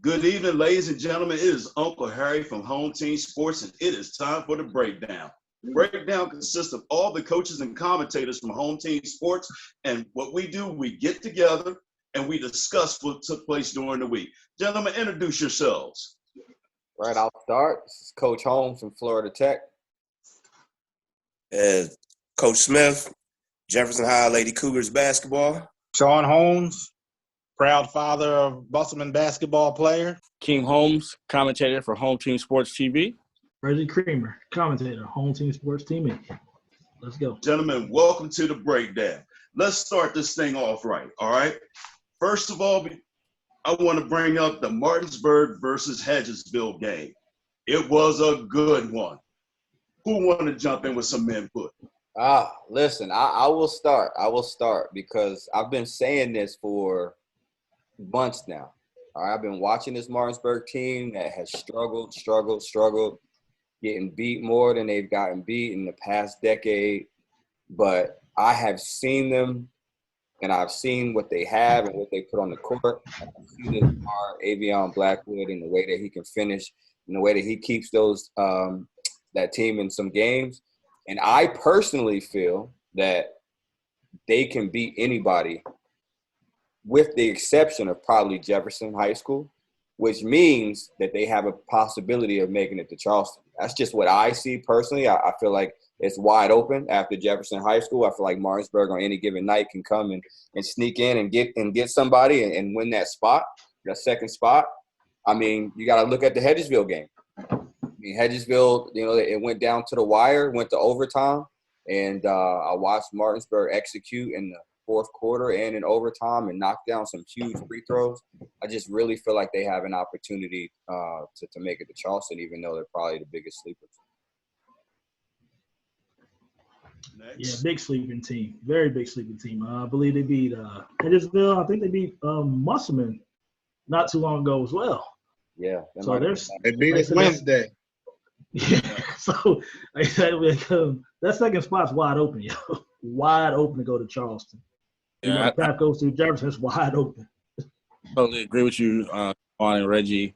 Good evening, ladies and gentlemen. It is Uncle Harry from Home Team Sports, and it is time for the breakdown. Breakdown consists of all the coaches and commentators from Home Team Sports, and what we do, we get together and we discuss what took place during the week. Gentlemen, introduce yourselves. Right, I'll start. This is Coach Holmes from Florida Tech. Coach Smith, Jefferson High Lady Cougars basketball. Sean Holmes, proud father of Musselman basketball player. King Holmes, commentator for Home Team Sports TV. Reggie Creamer, commentator, Home Team Sports TV. Let's go. Gentlemen, welcome to the breakdown. Let's start this thing off right, all right? First of all, I want to bring up the Martinsburg versus Hedgesville game. It was a good one. Who want to jump in with some input? Listen, I will start. I will start because I've been saying this for months now. All right, I've been watching this Martinsburg team that has struggled, getting beat more than they've gotten beat in the past decade. But I have seen them, and I've seen what they have and what they put on the court. I've seen this Avion Blackwood and the way that he can finish and the way that he keeps those that team in some games. And I personally feel that they can beat anybody with the exception of probably Jefferson High School, which means that they have a possibility of making it to Charleston. That's just what I see personally. I feel like it's wide open after Jefferson High School. I feel like Martinsburg on any given night can come and sneak in and get somebody and win that spot, that second spot. I mean, you got to look at the Hedgesville game. I mean, Hedgesville, it went down to the wire, went to overtime, and I watched Martinsburg execute in the fourth quarter and in overtime and knock down some huge free throws. I just really feel like they have an opportunity to make it to Charleston, even though they're probably the biggest sleepers. Next. Yeah, big sleeping team. Very big sleeping team. I believe they beat Hedgesville. I think they beat Musselman not too long ago as well. Yeah. So there's They beat us Wednesday. Yeah. So like I said, that second spot's wide open, yo. Wide open to go to Charleston. Yeah, The path goes through Jefferson. It's wide open. totally agree with you, Juan and Reggie.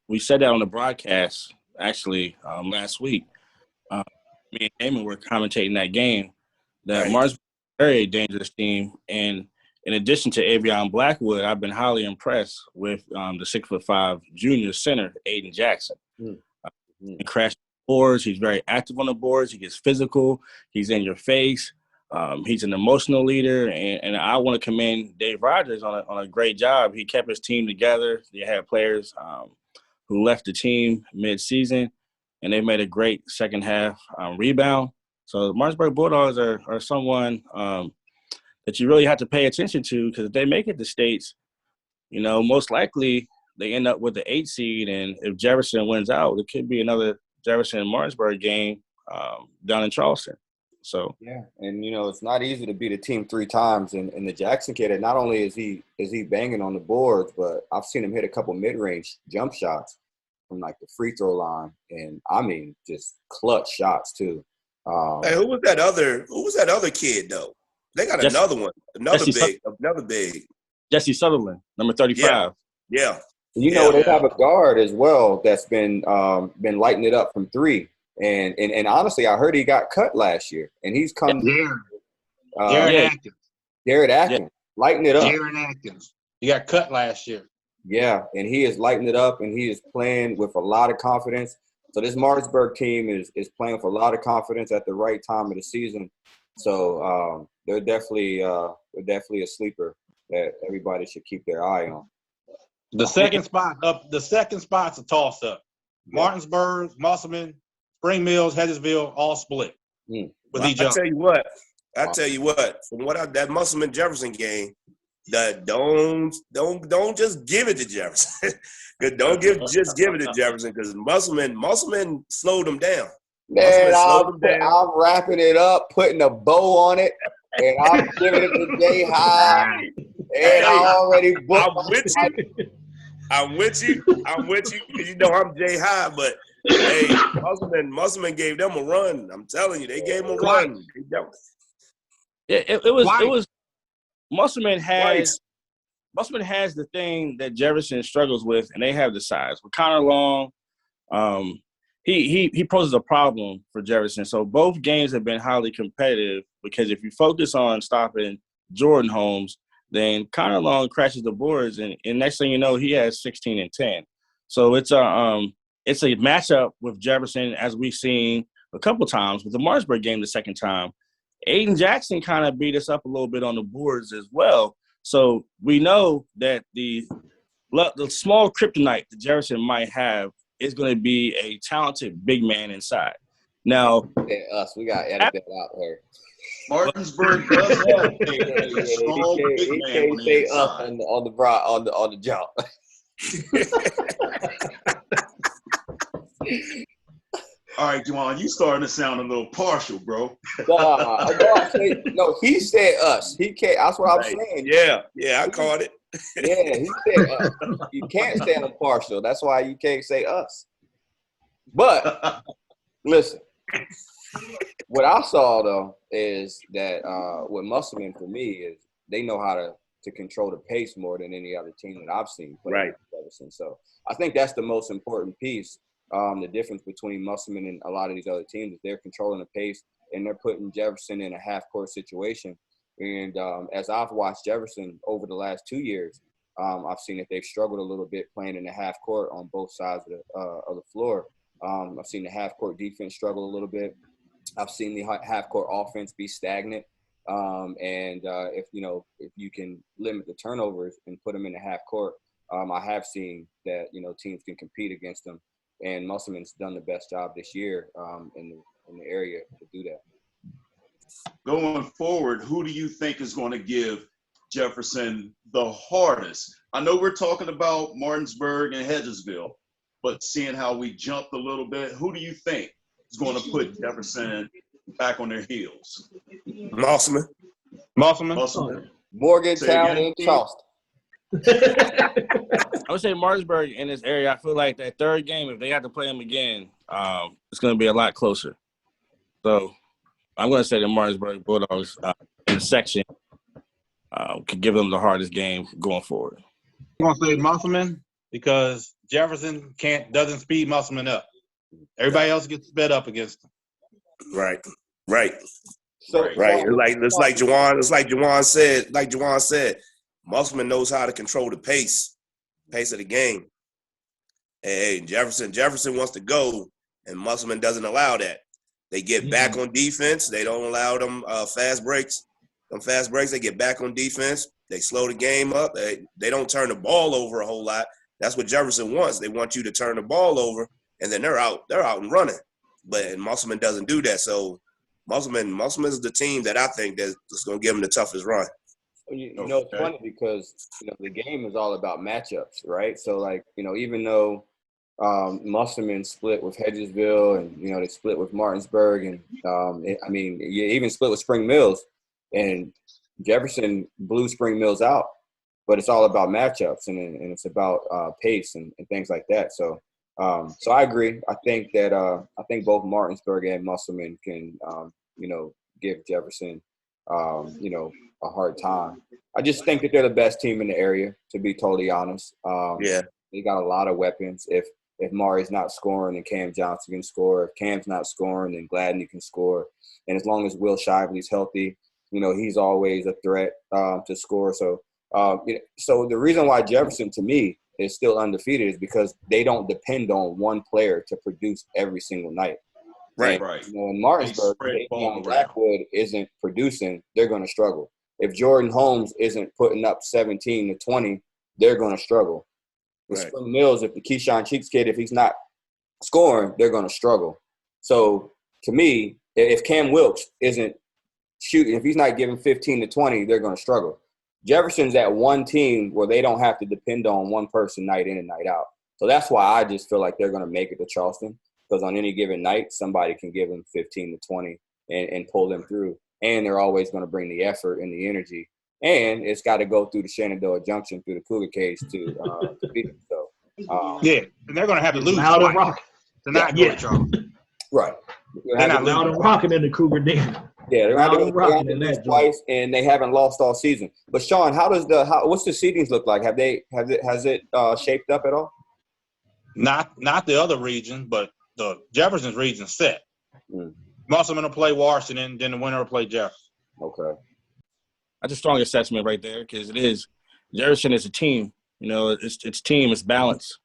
We said that on the broadcast, actually, last week. Me and Damon were commentating that game. That Right. Mars is a very dangerous team. And in addition to Avion Blackwood, I've been highly impressed with the 6'5" junior center, Aiden Jackson. He crashes boards. He's very active on the boards. He gets physical. He's in your face. He's an emotional leader, and I want to commend Dave Rogers on a great job. He kept his team together. They had players who left the team mid-season, and they made a great second half rebound. So the Martinsburg Bulldogs are someone that you really have to pay attention to because if they make it to states, most likely they end up with the 8 seed, and if Jefferson wins out, it could be another Jefferson-Martinsburg game down in Charleston. So yeah, and it's not easy to beat a team 3 times. And the Jackson kid, and not only is he banging on the boards, but I've seen him hit a couple mid-range jump shots from like the free throw line, and I mean just clutch shots too. Hey, who was that other kid though? They got another one, another big. Jesse Sutherland, number 35. Yeah. They have a guard as well that's been lighting it up from 3. And honestly, I heard he got cut last year, and he's come. Garrett Atkins, lighting it up. Garrett Atkins. He got cut last year. Yeah, and he is lighting it up, and he is playing with a lot of confidence. So this Martinsburg team is playing with a lot of confidence at the right time of the season. So they're definitely a sleeper that everybody should keep their eye on. The second spot's a toss-up. Martinsburg, Musselman, Spring Mills, Hedgesville, all split with each other. I tell you what. From that Musselman Jefferson game, that don't just give it to Jefferson. Don't give it to Jefferson because Musselman slowed them down. Man, I'm wrapping it up, putting a bow on it, and I'm giving it to Jay High. And I already booked. I'm with you. Because I'm Jay High, but hey, Musselman gave them a run. I'm telling you, they gave them a run. Yeah, it was Musselman had Musselman has the thing that Jefferson struggles with, and they have the size. With Connor Long, he poses a problem for Jefferson. So both games have been highly competitive because if you focus on stopping Jordan Holmes, then Connor Long crashes the boards, and next thing you know, he has 16 and 10. So it's a matchup with Jefferson, as we've seen a couple times with the Martinsburg game the second time. Aiden Jackson kind of beat us up a little bit on the boards as well. So we know that the small kryptonite that Jefferson might have is going to be a talented big man inside. Now, we got to edit that out here. Martinsburg does have a strong big man on the inside. On the jump. All right, Juwan, you starting to sound a little partial, bro. No, he said us. He can't. That's what I'm saying. Yeah, I caught it. Yeah, he said us. You can't say impartial. That's why you can't say us. But listen, what I saw though is that what Musselman for me is they know how to control the pace more than any other team that I've seen play. Right. So I think that's the most important piece. The difference between Musselman and a lot of these other teams is they're controlling the pace and they're putting Jefferson in a half-court situation. And as I've watched Jefferson over the last 2 years, I've seen that they've struggled a little bit playing in the half-court on both sides of the floor. I've seen the half-court defense struggle a little bit. I've seen the half-court offense be stagnant. If you can limit the turnovers and put them in the half-court, I have seen that, teams can compete against them. And Musselman's done the best job this year in the area to do that. Going forward, who do you think is going to give Jefferson the hardest? I know we're talking about Martinsburg and Hedgesville, but seeing how we jumped a little bit, who do you think is going to put Jefferson back on their heels? Musselman. Morgantown and Charleston. I would say Martinsburg in this area. I feel like that third game, if they have to play them again, it's going to be a lot closer. So I'm going to say the Martinsburg Bulldogs in the section could give them the hardest game going forward. I'm going to say Musselman because Jefferson doesn't speed Musselman up. Everybody else gets sped up against him. Right. So, Right. It's like Juwan said. Musselman knows how to control the pace of the game. Hey, Jefferson wants to go, and Musselman doesn't allow that. They get back on defense. They don't allow them fast breaks. They get back on defense. They slow the game up. They don't turn the ball over a whole lot. That's what Jefferson wants. They want you to turn the ball over, and then they're out and running. But Musselman doesn't do that. So Musselman is the team that I think that's going to give them the toughest run. It's funny because the game is all about matchups, right? So even though Musselman split with Hedgesville and they split with Martinsburg and you even split with Spring Mills, and Jefferson blew Spring Mills out, but it's all about matchups and it's about pace and things like that. So I agree. I think both Martinsburg and Musselman can give Jefferson a hard time. I just think that they're the best team in the area, to be totally honest. They got a lot of weapons. If Mari's not scoring, then Cam Johnson can score. If Cam's not scoring, then Gladney can score. And as long as Will Shively's healthy, he's always a threat to score. So the reason why Jefferson, to me, is still undefeated is because they don't depend on one player to produce every single night. Right. In Martinsburg, if Blackwood isn't producing, they're going to struggle. If Jordan Holmes isn't putting up 17 to 20, they're going to struggle. With Spring Mills, if the Keyshawn Cheeks kid, if he's not scoring, they're going to struggle. So, to me, if Cam Wilkes isn't shooting, if he's not giving 15 to 20, they're going to struggle. Jefferson's at one team where they don't have to depend on one person night in and night out. So that's why I just feel like they're going to make it to Charleston, because on any given night, somebody can give them 15 to 20 and pull them through. And they're always going to bring the effort and the energy. And it's got to go through the Shenandoah Junction, through the Cougar Cage to beat them. So, and they're going to have to lose loud and rock. to not go to Charleston. Right. They're not loud and rocking in the Cougar Den. Yeah, they're Lot going of to have rocking to in lose that joint. twice, and they haven't lost all season. But Sean, what's the seedings look like? Has it shaped up at all? Not the other region, but the Jefferson's region set. Mm. Musselman will play Washington, then the winner will play Jefferson. Okay. That's a strong assessment right there because it is. Jefferson is a team. You know, it's team, it's balance,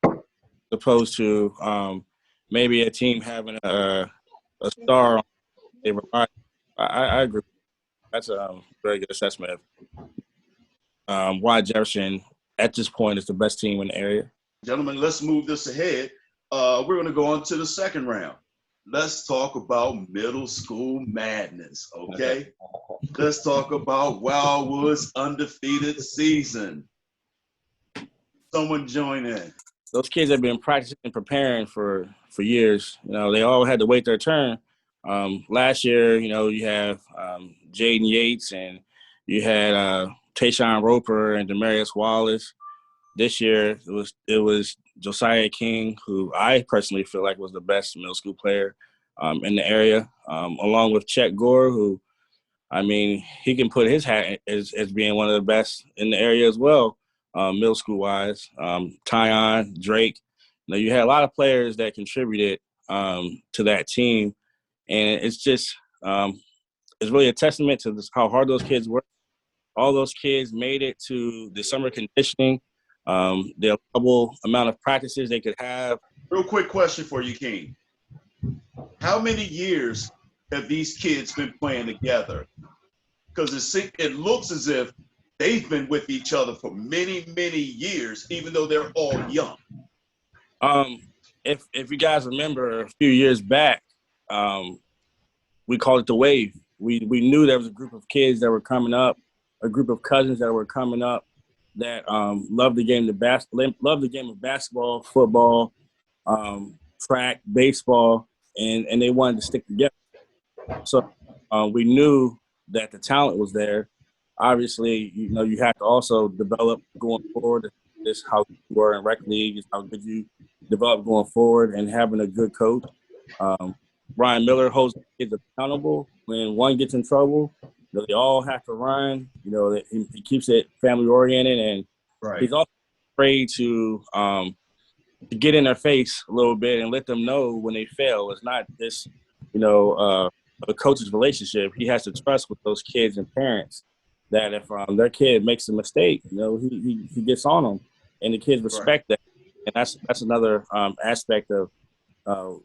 opposed to maybe a team having a star on their I agree. That's a very good assessment of why Jefferson at this point is the best team in the area. Gentlemen, let's move this ahead. We're going to go on to the second round. Let's talk about middle school madness, okay? Let's talk about Wildwood's undefeated season. Someone join in. Those kids have been practicing and preparing for years. You know, they all had to wait their turn. Last year, you know, you have Jaden Yates and you had Tayshawn Roper and Demarius Wallace. This year, it was Josiah King, who I personally feel like was the best middle school player in the area, along with Chet Gore, who, I mean, he can put his hat as being one of the best in the area as well, middle school wise. Tyon, Drake. You know, you had a lot of players that contributed to that team, and it's just it's really a testament to how hard those kids work. All those kids made it to the summer conditioning. The allowable amount of practices they could have. Real quick question for you, King. How many years have these kids been playing together? Because it looks as if they've been with each other for many, many years, even though they're all young. If you guys remember a few years back, we called it the wave. We knew there was a group of kids that were coming up, a group of cousins that were coming up that loved the game of basketball, football, track, baseball, and they wanted to stick together. So we knew that the talent was there. Obviously, you know, you have to also develop going forward. This how you were in rec league, is how good you develop going forward, and having a good coach. Ryan Miller holds the kids accountable. When one gets in trouble, you know, they all have to run. You know, he keeps it family oriented, and he's also afraid to get in their face a little bit and let them know when they fail. It's not this, you know, a coach's relationship. He has to trust with those kids and parents that if their kid makes a mistake, you know, he gets on them, and the kids respect that. And that's another aspect of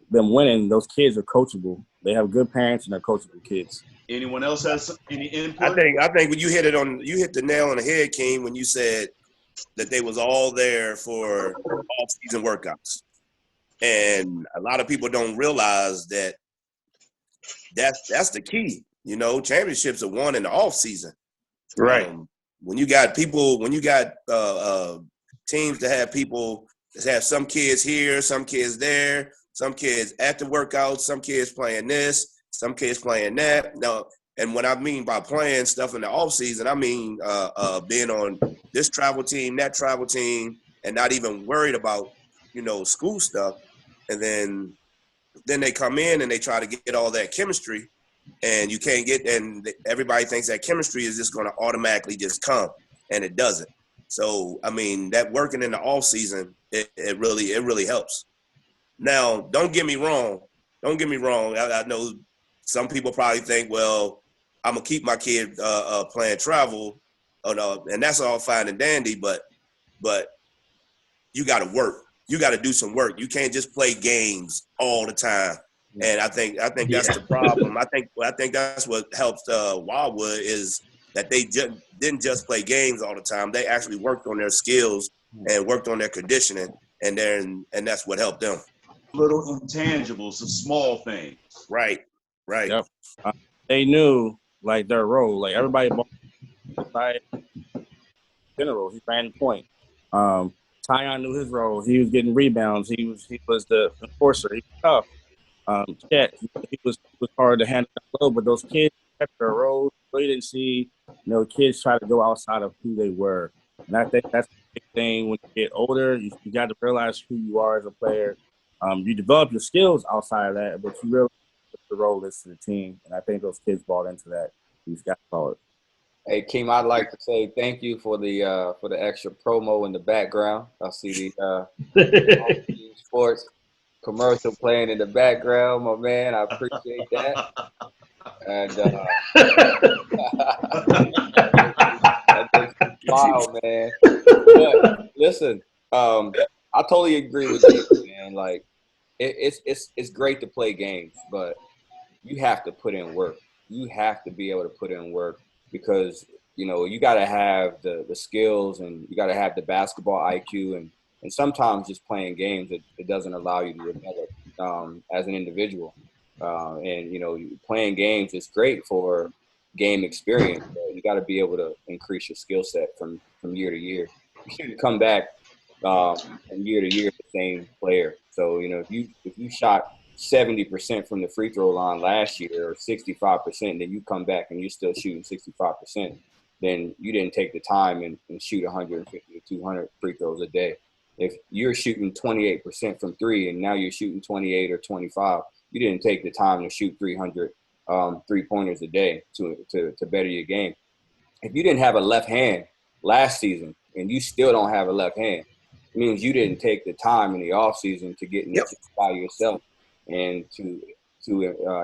them winning. Those kids are coachable. They have good parents and they're coachable kids. Anyone else has any input? I think when you hit the nail on the head, King, when you said that they was all there for off-season workouts. And a lot of people don't realize that that's the key. You know, championships are won in the off-season. Right. When you got teams that have people that have some kids here, some kids there, some kids at the workouts, some kids playing this, some kids playing that. Now, and what I mean by playing stuff in the off season, I mean being on this travel team, that travel team, and not even worried about, you know, school stuff. And then they come in and they try to get all that chemistry, and you can't get. And everybody thinks that chemistry is just going to automatically just come, and it doesn't. So I mean, that working in the off season, it really helps. Now, don't get me wrong. I know some people probably think, well, I'm gonna keep my kid playing travel, and that's all fine and dandy. But you got to work. You got to do some work. You can't just play games all the time. And I think that's the problem. I think that's what helps Wildwood is that they didn't just play games all the time. They actually worked on their skills and worked on their conditioning, and that's what helped them. Little intangibles, the small things. Right. Yep. They knew like their role. Like everybody by general, he ran the point. Tyon knew his role. He was getting rebounds. He was the enforcer. He was tough. Chet, he was hard to handle that load, but those kids kept their roles. Really didn't see, you know, kids try to go outside of who they were. And I think that's the big thing when you get older. You got to realize who you are as a player. You develop your skills outside of that, but you realize the role is to the team, and I think those kids bought into that. These guys call it. Hey, Keem, I'd like to say thank you for the extra promo in the background. I see the sports commercial playing in the background, my man. I appreciate that. And that makes me smile, man. But listen, I totally agree with you, man. Like it's great to play games, but you have to put in work. You have to be able to put in work because you got to have the skills and you got to have the basketball IQ and sometimes just playing games it doesn't allow you to develop as an individual. And playing games is great for game experience. But you got to be able to increase your skill set from year to year. You shouldn't come back from year to year the same player. So if you shot 70% from the free throw line last year or 65%, then you come back and you're still shooting 65%, then you didn't take the time and shoot 150 to 200 free throws a day. If you're shooting 28% from three and now you're shooting 28 or 25, you didn't take the time to shoot 300 3-pointers a day to better your game. If you didn't have a left hand last season and you still don't have a left hand, it means you didn't take the time in the off season to get in the gym by yourself and to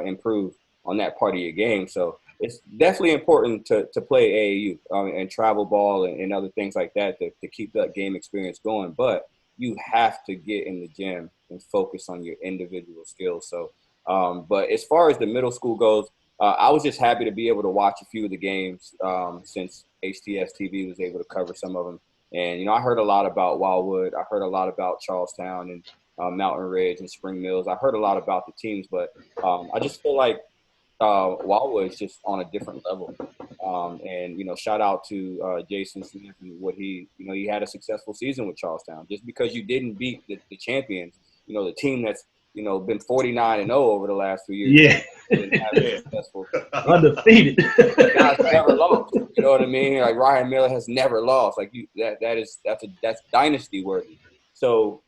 improve on that part of your game. So it's definitely important to play AAU and travel ball and other things like that to keep that game experience going. But you have to get in the gym and focus on your individual skills. So, but as far as the middle school goes, I was just happy to be able to watch a few of the games since HTS TV was able to cover some of them. And, I heard a lot about Wildwood. I heard a lot about Charlestown and Mountain Ridge and Spring Mills. I heard a lot about the teams, but I just feel like Wildwood is just on a different level. And shout out to Jason Smith and what he had a successful season with Charlestown. Just because you didn't beat the champions, the team that's been 49-0 over the last 2 years. Yeah. Didn't have a successful Undefeated. guys never lost. You know what I mean? Like Ryan Miller has never lost. Like that's dynasty worthy. So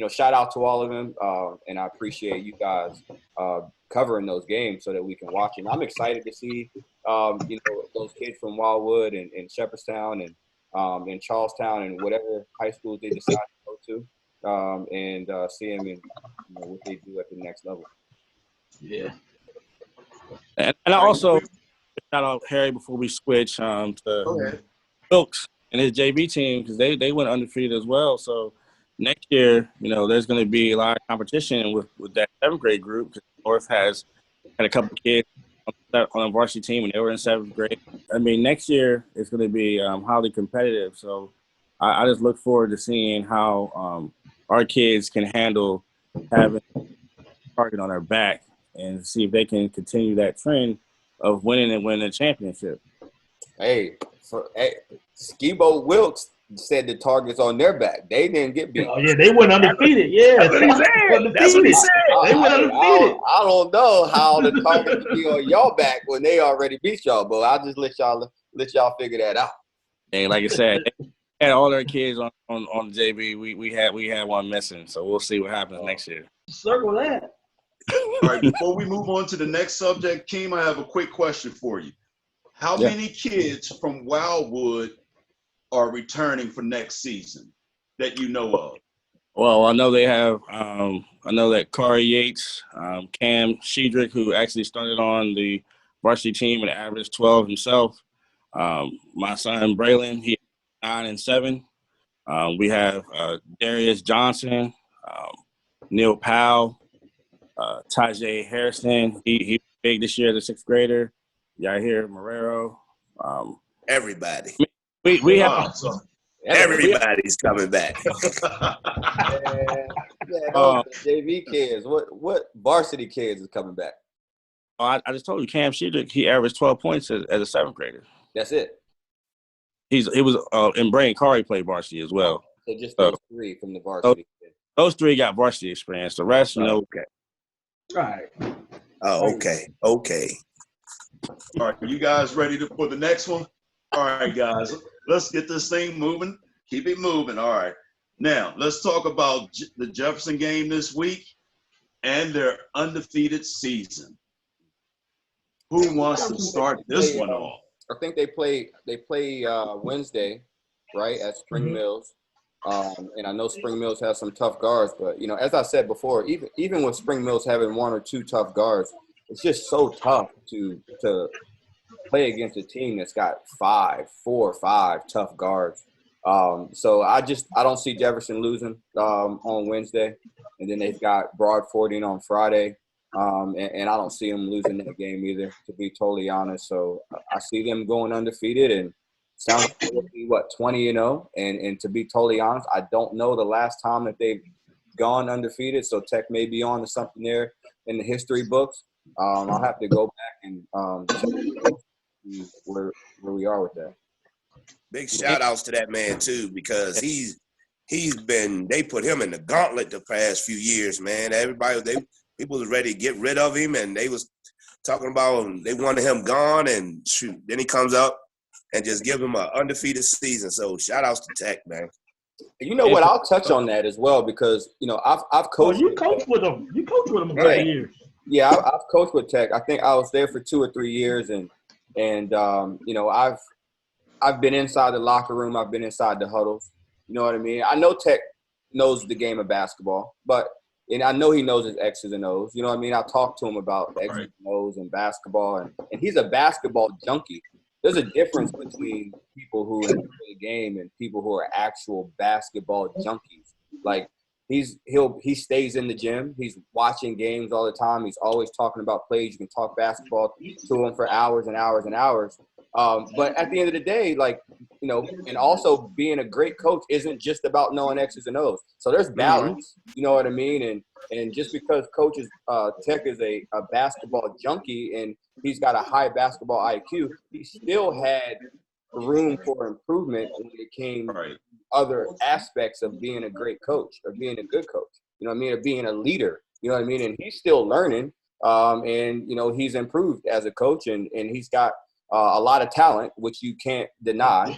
shout out to all of them, and I appreciate you guys covering those games so that we can watch it. And I'm excited to see those kids from Wildwood and Shepherdstown and Charlestown and whatever high schools they decide to go to, and see them in what they do at the next level. Yeah. And I also shout out Harry before we switch to Wilkes and his JV team because they went undefeated as well. So next year, there's going to be a lot of competition with that 7th grade group because North had a couple of kids on a varsity team and they were in 7th grade. I mean, next year it's going to be highly competitive. So I just look forward to seeing how our kids can handle having a target on their back and see if they can continue that trend of winning a championship. Hey, Skibo Wilkes said the target's on their back. They didn't get beat. Oh, yeah, they went undefeated. Yeah. That's what he said. They went undefeated. I don't know how the target could be on y'all back when they already beat y'all, but I'll just let y'all figure that out. And like I said, they had all their kids on JV. We had one missing, so we'll see what happens next year. Circle that. All right, before we move on to the next subject, Keem, I have a quick question for you. How many kids from Wildwood are returning for next season that you know of? Well, I know they have. I know that Corey Yates, Cam Shedrick, who actually started on the varsity team and averaged 12 himself. My son Braylon, he 9 and 7. We have Darius Johnson, Neil Powell, Tajay Harrison. He big this year, the 6th grader. Yahir Marrero. Everybody. We have. Everybody's coming back. JV kids. What varsity kids is coming back? I just told you, Cam Shedrick, he averaged 12 points as a 7th grader. That's it. He was and Brain Corey played varsity as well. So just those 3 from the varsity. Those 3 got varsity experience. The rest, Okay. Right. Oh, okay. All right, you guys ready for the next one? All right, guys, let's get this thing moving. Keep it moving. All right. Now, let's talk about the Jefferson game this week. and their undefeated season. Who wants to start this one off? I think they play Wednesday, right, at Spring Mills. And I know Spring Mills has some tough guards, but as I said before, even with Spring Mills having one or two tough guards, it's just so tough to play against a team that's got 4 or 5 tough guards. So I don't see Jefferson losing on Wednesday, and then they've got Broadfording on Friday. And I don't see them losing that game either, to be totally honest. So I see them going undefeated, and sounds like they'll be 20-0. And to be totally honest, I don't know the last time that they've gone undefeated. So Tech may be on to something there in the history books. I'll have to go back and check where we are with that. Big shout outs to that man too, because they put him in the gauntlet the past few years, man. People was ready to get rid of him, and they was talking about they wanted him gone, and shoot, then he comes up and just give him an undefeated season. So shout outs to Tech, man. You know what? I'll touch on that as well, because I've coached. You coached with him. You coached with him a couple of years. Yeah, I've coached with Tech. I think I was there for 2 or 3 years, and I've been inside the locker room. I've been inside the huddles. You know what I mean? I know Tech knows the game of basketball, and I know he knows his X's and O's. You know what I mean? I talked to him about X's and O's and basketball, and he's a basketball junkie. There's a difference between people who enjoy the game and people who are actual basketball junkies. Like he stays in the gym. He's watching games all the time. He's always talking about plays. You can talk basketball to him for hours and hours and hours. But at the end of the day, and also being a great coach isn't just about knowing X's and O's. So there's balance, you know what I mean? And just because coaches Tech is a basketball junkie and he's got a high basketball IQ, he still had room for improvement when it came to other aspects of being a great coach or being a good coach, you know what I mean, or being a leader, you know what I mean? And he's still learning, and he's improved as a coach, and he's got a lot of talent, which you can't deny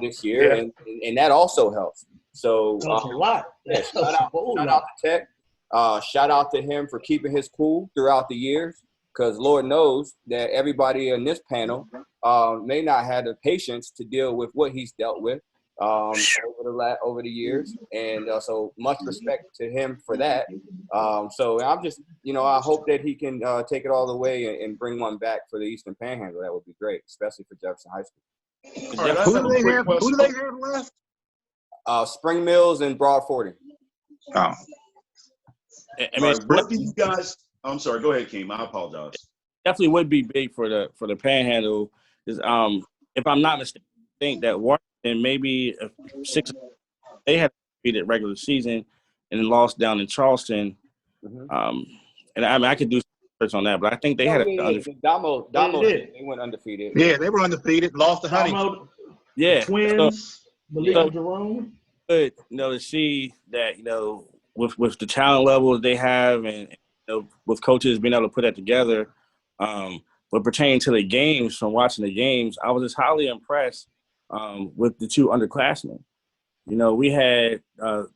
this year, and that also helps. So a lot. Shout out to Tech. Shout out to him for keeping his cool throughout the years, because Lord knows that everybody in this panel may not have the patience to deal with what he's dealt with over the years, and so much respect to him for that. So I'm just, I hope that he can take it all the way and bring one back for the Eastern Panhandle. That would be great, especially for Jefferson High School. Right, Who do they have left? Spring Mills and Broadfording. Oh. What do you guys? I'm sorry. Go ahead, Keem. I apologize. Definitely would be big for the Panhandle. Is if I'm not mistaken, I think that Washington maybe 6 they had defeated regular season and then lost down in Charleston. And I could do research on that, but I think they had Damo they went undefeated. Yeah, they were undefeated. Lost to Huntington. Yeah, Twins. Jerome. Good, to see that with the talent levels they have, and with coaches being able to put that together. But pertaining to the games, from watching the games, I was just highly impressed with the 2 underclassmen. We had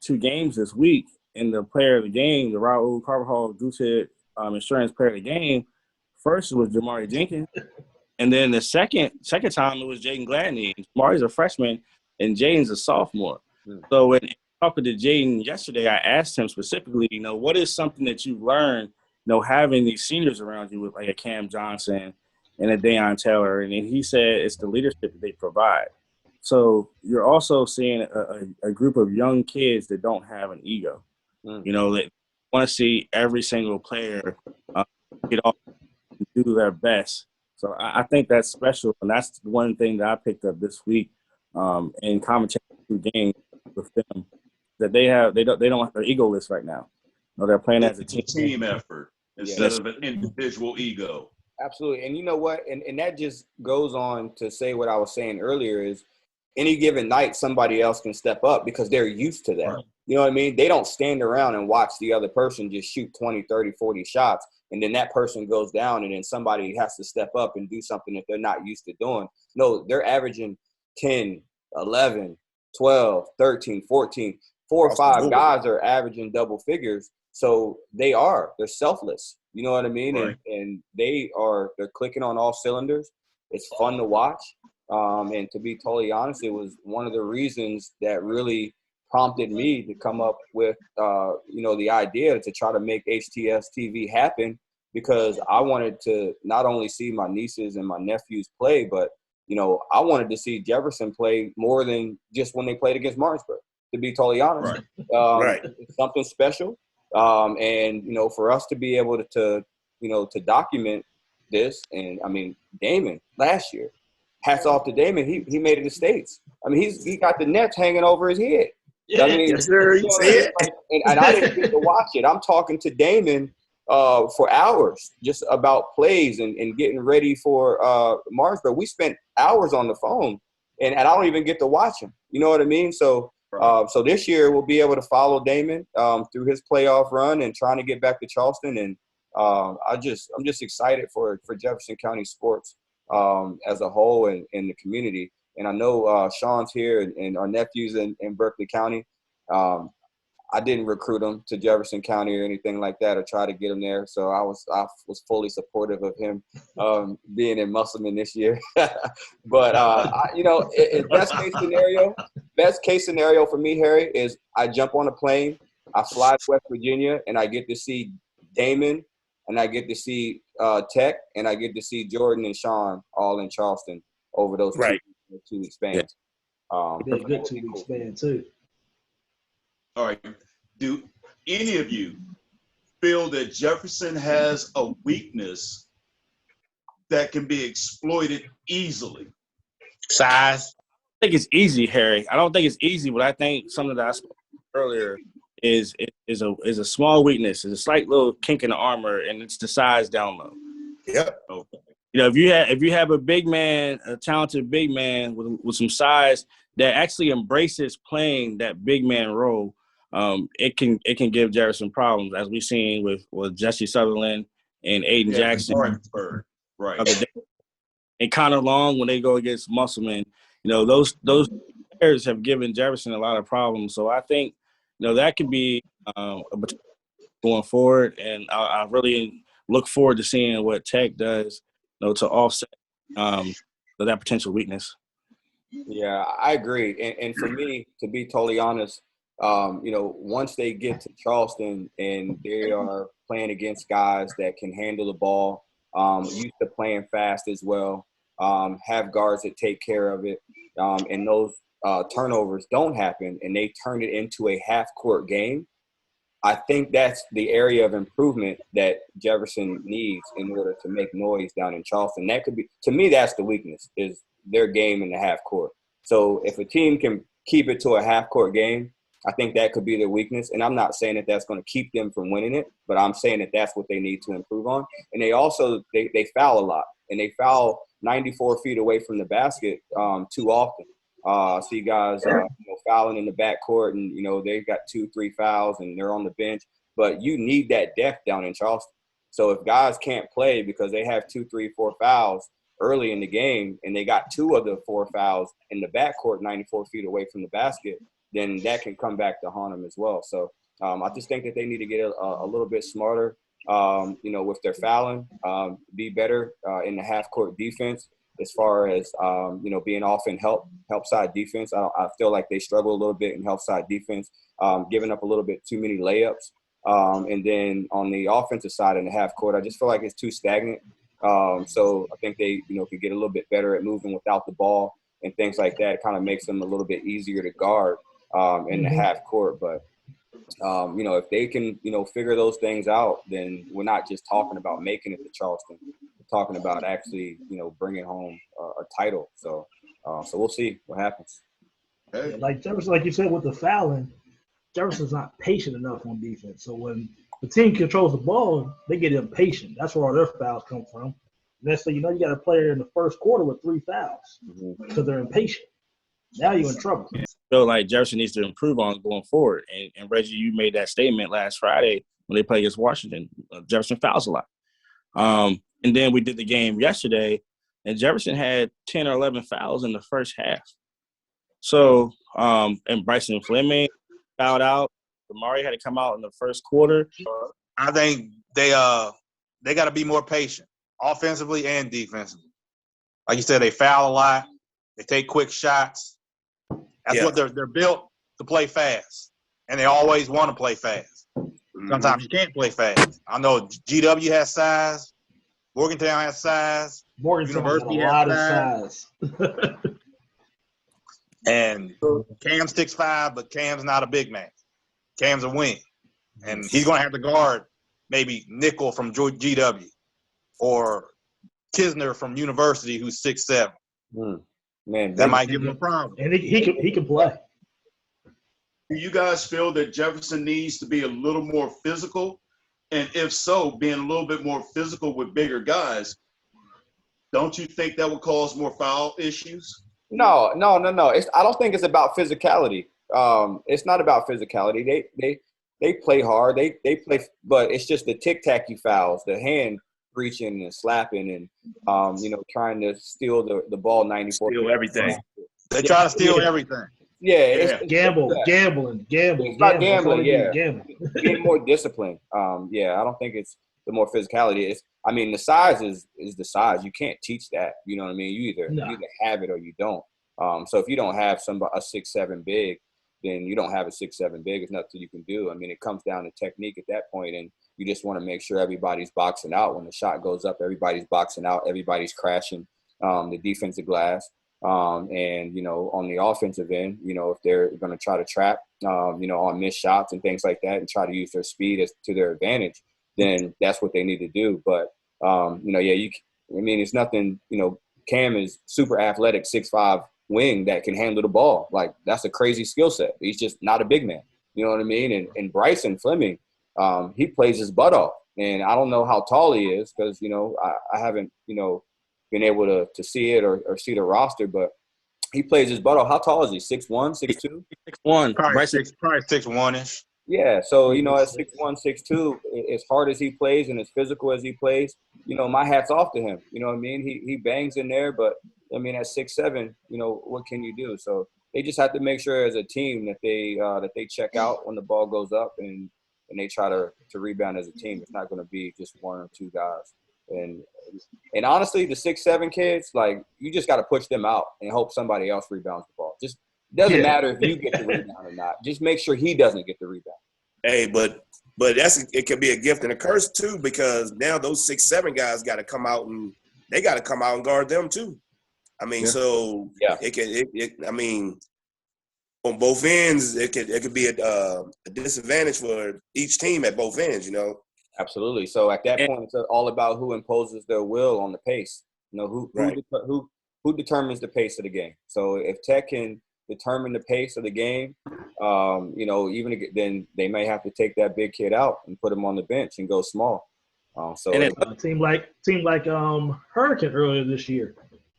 2 games this week, and the player of the game, the Raul Carvajal Goosehead Insurance Player of the Game, first was Jamari Jenkins, and then the second time it was Jaden Gladney. Jamari's a freshman, and Jaden's a sophomore. So when talking to Jaden yesterday, I asked him specifically, what is something that you learned, having these seniors around you with like a Cam Johnson and a Deion Taylor, and he said it's the leadership that they provide. So you're also seeing a group of young kids that don't have an ego. They want to see every single player get off and do their best. So I think that's special, and that's one thing that I picked up this week in commentating through games with them, that they don't have their egoless right now. They're playing as a team effort instead of an individual ego. Absolutely. And you know what? And that just goes on to say what I was saying earlier is any given night, somebody else can step up because they're used to that. Right. You know what I mean? They don't stand around and watch the other person just shoot 20, 30, 40 shots, and then that person goes down, and then somebody has to step up and do something that they're not used to doing. No, they're averaging 10, 11, 12, 13, 14, 4 or Across the 5 board. guys are averaging double figures. So they're selfless. You know what I mean? Right. And they're clicking on all cylinders. It's fun to watch. And to be totally honest, it was one of the reasons that really prompted me to come up with, the idea to try to make HTS TV happen, because I wanted to not only see my nieces and my nephews play, but, I wanted to see Jefferson play more than just when they played against Martinsburg, to be totally honest. Right. It's something special. And, for us to be able to document this, and I mean, Damon last year, hats off to Damon. He made it to States. I mean, he got the nets hanging over his head. I mean, Yes, sir. You see it? and I didn't get to watch it. I'm talking to Damon for hours just about plays and getting ready for Martinsburg. We spent hours on the phone, and I don't even get to watch him. You know what I mean? So so this year we'll be able to follow Damon through his playoff run and trying to get back to Charleston. And I'm just excited for Jefferson County sports as a whole and the community. And I know Sean's here and our nephews in Berkeley County. I didn't recruit them to Jefferson County or anything like that, or try to get them there. So I was fully supportive of him being in Musselman this year. But best case scenario for me, Harry, is I jump on a plane, I fly to West Virginia, and I get to see Damon, and I get to see Tech, and I get to see Jordan and Sean all in Charleston over those two-week spans. Be a good 2-week span too. All right. Do any of you feel that Jefferson has a weakness that can be exploited easily? Size. I think it's easy, Harry. I don't think it's easy, but I think something that I spoke earlier is a small weakness. It's a slight little kink in the armor, and it's the size down low. Yep. Okay. If you have a big man, a talented big man with some size that actually embraces playing that big man role, it can give Jefferson problems, as we've seen with Jesse Sutherland and Aiden Jackson. Martinsburg. Right. And Connor Long, when they go against Musselman, those players have given Jefferson a lot of problems. So I think that could be going forward, and I really look forward to seeing what Tech does to offset that potential weakness. Yeah, I agree. And for me, to be totally honest, once they get to Charleston and they are playing against guys that can handle the ball, used to playing fast as well, have guards that take care of it, and those turnovers don't happen, and they turn it into a half-court game, I think that's the area of improvement that Jefferson needs in order to make noise down in Charleston. That could be, to me, that's the weakness, is their game in the half court. So if a team can keep it to a half court game, I think that could be their weakness. And I'm not saying that that's going to keep them from winning it, but I'm saying that that's what they need to improve on. And they also, they foul a lot, and they foul 94 feet away from the basket too often. See guys fouling in the backcourt, and they've got 2-3 fouls and they're on the bench. But you need that depth down in Charleston. So if guys can't play because they have 2, 3, 4 fouls early in the game, and they got 2 of the 4 fouls in the backcourt 94 feet away from the basket, then that can come back to haunt them as well. So I just think that they need to get a little bit smarter, with their fouling, be better in the half court defense. As far as, being off in help side defense, I feel like they struggle a little bit in help side defense, giving up a little bit too many layups. And then on the offensive side in the half court, I just feel like it's too stagnant. So I think they, could get a little bit better at moving without the ball and things like that. It kind of makes them a little bit easier to guard in the half court. But, if they can, figure those things out, then we're not just talking about making it to Charleston. Talking about actually, bringing home a title. So we'll see what happens. Hey. Like Jefferson, like you said, with the fouling, Jefferson's not patient enough on defense. So when the team controls the ball, they get impatient. That's where all their fouls come from. Next thing you know, you got a player in the first quarter with 3 fouls because they're impatient. Now you're in trouble. I feel like Jefferson needs to improve on going forward. And Reggie, you made that statement last Friday when they played against Washington. Jefferson fouls a lot. And then we did the game yesterday, and Jefferson had 10 or 11 fouls in the first half. So, and Bryson Fleming fouled out. Damari had to come out in the first quarter. I think they got to be more patient, offensively and defensively. Like you said, they foul a lot. They take quick shots. That's what they're built to play fast, and they always want to play fast. Sometimes you can't play fast. I know GW has size. Morgantown has size. Morgantown has a University lot of has size. And Cam's 6'5", but Cam's not a big man. Cam's a wing. And he's going to have to guard maybe Nickel from GW or Kisner from University who's 6'7". Man, that might give him a problem. And he can play. Do you guys feel that Jefferson needs to be a little more physical? And if so, being a little bit more physical with bigger guys, don't you think that would cause more foul issues? No. I don't think it's about physicality. It's not about physicality. They play hard. They play, but it's just the tic-tac-y fouls, the hand reaching and slapping and trying to steal the ball 94. Steal everything. They try to steal everything. Yeah, it's gambling. It's not gambling. Yeah, gambling. Getting more discipline. I don't think it's the more physicality. The size is the size. You can't teach that. You know what I mean? You either have it or you don't. So if you don't have a 6'7" big, then you don't have a 6'7" big. There's nothing you can do. I mean, it comes down to technique at that point, and you just want to make sure everybody's boxing out. When the shot goes up, everybody's boxing out. Everybody's crashing the defensive glass. On the offensive end, if they're going to try to trap, on missed shots and things like that and try to use their speed to their advantage, then that's what they need to do. But, it's nothing, Cam is super athletic, 6'5" wing that can handle the ball. Like, that's a crazy skill set. He's just not a big man. You know what I mean? And Bryson Fleming, he plays his butt off. And I don't know how tall he is because, I haven't, been able to see it or see the roster, but he plays his butt off. How tall is he? 6'1", 6'2"? 6'1". Probably 6'1"-ish. Yeah, so, at 6'1", 6'2", as hard as he plays and as physical as he plays, my hat's off to him. You know what I mean? He bangs in there, but, at 6'7", what can you do? So they just have to make sure as a team that they check out when the ball goes up and they try to rebound as a team. It's not going to be just one or two guys. And honestly, the 6'7" kids, like, you just got to push them out and hope somebody else rebounds the ball. Just doesn't matter if you get the rebound or not. Just make sure he doesn't get the rebound. Hey, but it can be a gift and a curse too, because now those 6'7" guys got to come out and guard them too. So on both ends, it could be a disadvantage for each team at both ends, Absolutely. So at that point, it's all about who imposes their will on the pace. Who determines the pace of the game. So if Tech can determine the pace of the game, then they may have to take that big kid out and put him on the bench and go small. A team like Hurricane earlier this year.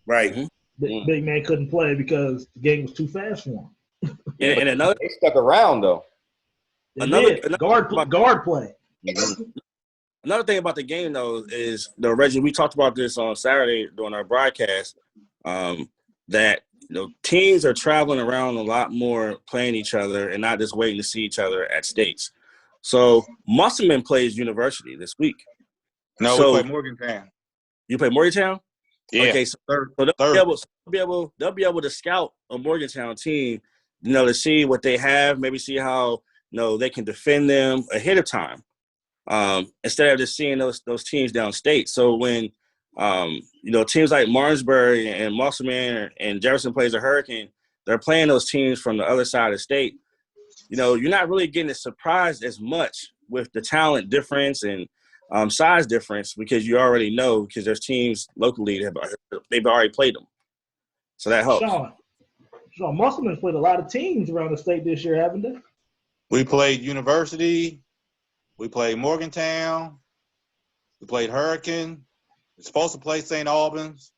Right. The big man couldn't play because the game was too fast for him. And they stuck around though. Guard play. Another thing about the game, though, is Reggie. We talked about this on Saturday during our broadcast. That teams are traveling around a lot more, playing each other, and not just waiting to see each other at states. So Musselman plays University this week. No, we play Morgantown. You play Morgantown? Yeah. Okay, so they'll be able to scout a Morgantown team, to see what they have, maybe see how they can defend them ahead of time. Instead of just seeing those teams downstate. So when teams like Martinsburg and Musselman and Jefferson plays a Hurricane, they're playing those teams from the other side of the state. You're not really getting surprised as much with the talent difference and size difference because you already know because there's teams locally they've already played them. So that helps. Sean, Musselman's played a lot of teams around the state this year, haven't they? We played University. We played Morgantown. We played Hurricane. We're supposed to play St. Albans.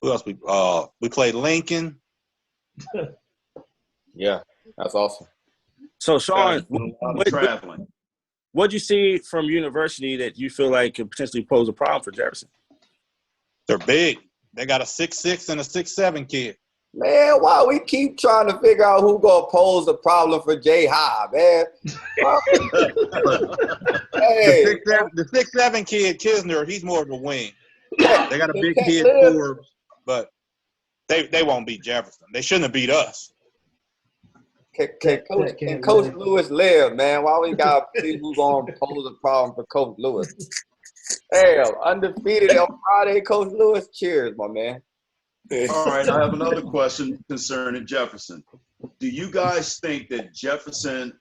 Who else? We played Lincoln. Yeah, that's awesome. So, Sean, traveling. What'd you see from University that you feel like could potentially pose a problem for Jefferson? They're big. They got a 6'6" and a 6'7" kid. Man, why we keep trying to figure out who gonna pose a problem for Jay High, man? Hey, The 6'7" kid, Kisner, he's more of a wing. yeah, They got a the big cat kid, live. Forbes, but they won't beat Jefferson. They shouldn't have beat us. Can Coach Lewis live, man? Why we got people gonna pose a problem for Coach Lewis? Hell, undefeated on Friday, Coach Lewis. Cheers, my man. All right, I have another question concerning Jefferson. Do you guys think that Jefferson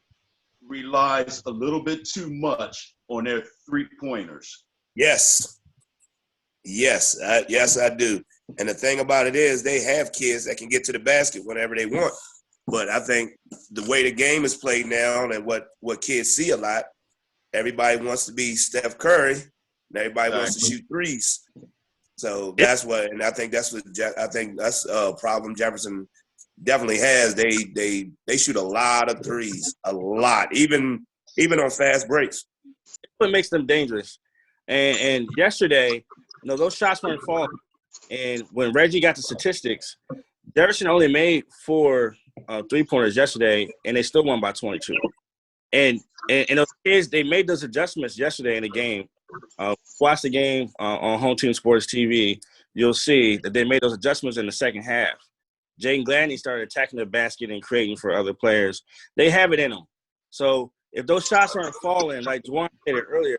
relies a little bit too much on their three-pointers? Yes. Yes, I do. And the thing about it is they have kids that can get to the basket whenever they want. But I think the way the game is played now and what kids see a lot, everybody wants to be Steph Curry and everybody wants to shoot threes. So that's what, and I think that's a problem Jefferson definitely has. They shoot a lot of threes, a lot, even on fast breaks. What makes them dangerous? And yesterday, those shots weren't falling. And when Reggie got the statistics, Jefferson only made 4 3-pointers yesterday, and they still won by 22. And those kids, they made those adjustments yesterday in the game. Watch the game on Home Team Sports TV. You'll see that they made those adjustments in the second half. Jaden Gladney started attacking the basket and creating for other players. They have it in them. So if those shots aren't falling, like Juwan said it earlier,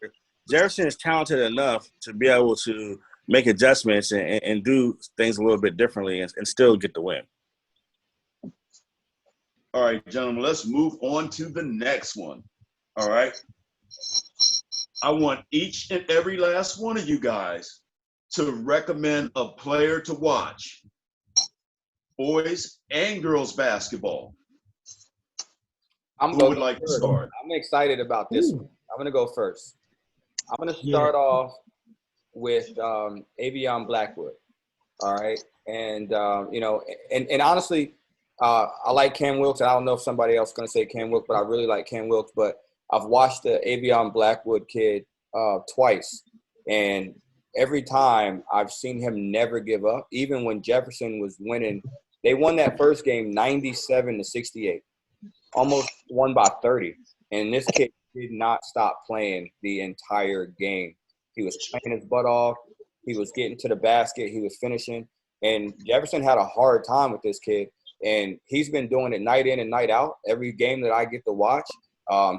Jefferson is talented enough to be able to make adjustments and do things a little bit differently and still get the win. All right, gentlemen, let's move on to the next one. All right. I want each and every last one of you guys to recommend a player to watch, boys and girls basketball. Who would like to start? I'm excited about this one. I'm going to go first. I'm going to start off with Avion Blackwood. All right. And, and honestly, I like Cam Wilkes. I don't know if somebody else is going to say Cam Wilkes, but I really like Cam Wilkes. But I've watched the Avion Blackwood kid twice. And every time I've seen him never give up. Even when Jefferson was winning, they won that first game 97-68. Almost won by 30. And this kid did not stop playing the entire game. He was playing his butt off. He was getting to the basket. He was finishing. And Jefferson had a hard time with this kid. And he's been doing it night in and night out. Every game that I get to watch,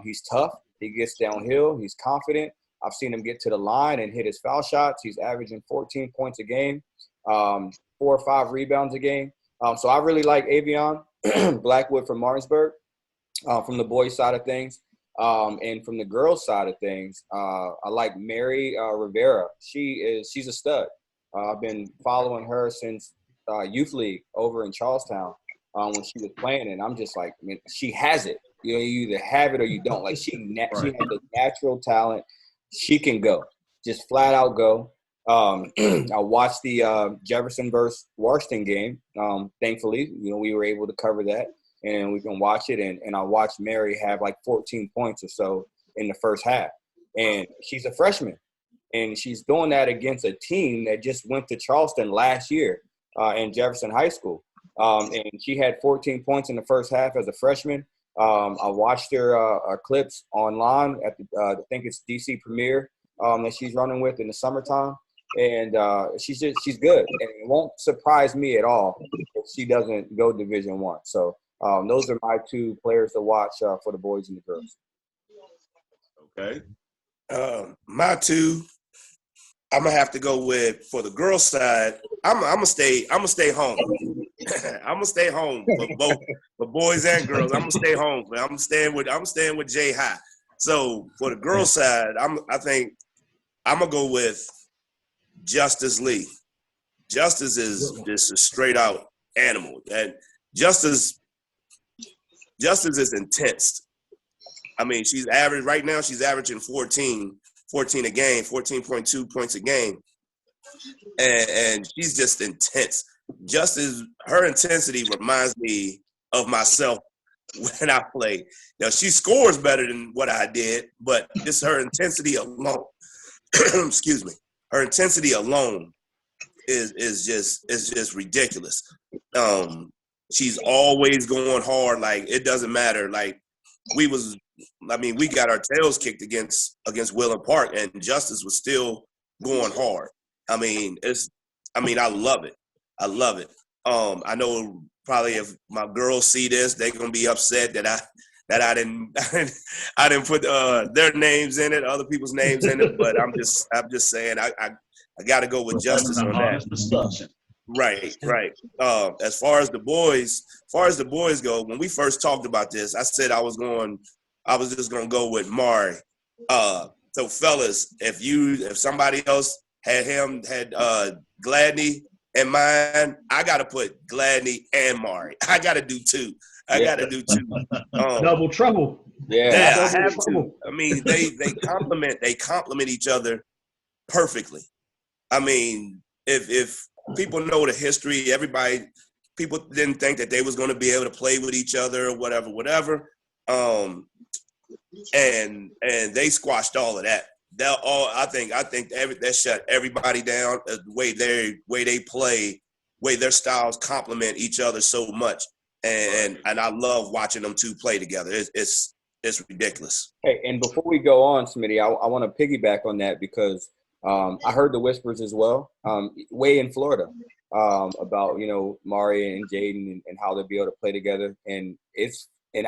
he's tough. He gets downhill. He's confident. I've seen him get to the line and hit his foul shots. He's averaging 14 points a game, 4 or 5 rebounds a game. So I really like Avion Blackwood from Martinsburg, from the boys' side of things. And from the girls' side of things, I like Mary Rivera. She's a stud. I've been following her since youth league over in Charlestown when she was playing, and I'm just like, I mean, she has it. You either have it or you don't. Like she has the natural talent. She can go, just flat out go. I watched the Jefferson versus Washington game. Thankfully, we were able to cover that, and we can watch it. And I watched Mary have like 14 points or so in the first half, and she's a freshman, and she's doing that against a team that just went to Charleston last year in Jefferson High School, and she had 14 points in the first half as a freshman. I watched her clips online at the I think it's DC Premier that she's running with in the summertime. And she's good, and it won't surprise me at all if she doesn't go Division I. So those are my 2 players to watch for the boys and the girls. Okay. My 2, I'm gonna have to go with for the girls' side. I'm gonna stay home. I'm gonna stay home for both for boys and girls. I'm gonna stay home. I'm staying with Jay High. So for the girls' side, I think I'm gonna go with Justice Lee. Justice is just a straight out animal. And Justice is intense. I mean, she's averaging 14 a game, 14.2 points a game. And she's just intense. Her intensity reminds me of myself when I play. Now, she scores better than what I did, but just her intensity alone, excuse me, her intensity alone is just ridiculous. She's always going hard. Like, it doesn't matter. Like, we got our tails kicked against Willem Park, and Justice was still going hard. I love it. I love it. I know probably if my girls see this, they're gonna be upset that I didn't put their names in it, other people's names in it. But I'm just saying I got to go with Justice on that. Right. As far as the boys go, when we first talked about this, I said I was just gonna go with Mari. So fellas, if somebody else had Gladney in mind, I gotta put Gladney and Mari. I gotta do two. Double trouble. Yeah, I Double have trouble. to. I mean, they complement each other perfectly. I mean, if people know the history, people didn't think that they was going to be able to play with each other or whatever. And they squashed all of that. I think that shut everybody down. The way they play, way their styles complement each other so much, and I love watching them two play together. It's ridiculous. Hey, and before we go on, Smitty, I want to piggyback on that because I heard the whispers as well, way in Florida, about Mari and Jaden and how they'll be able to play together, and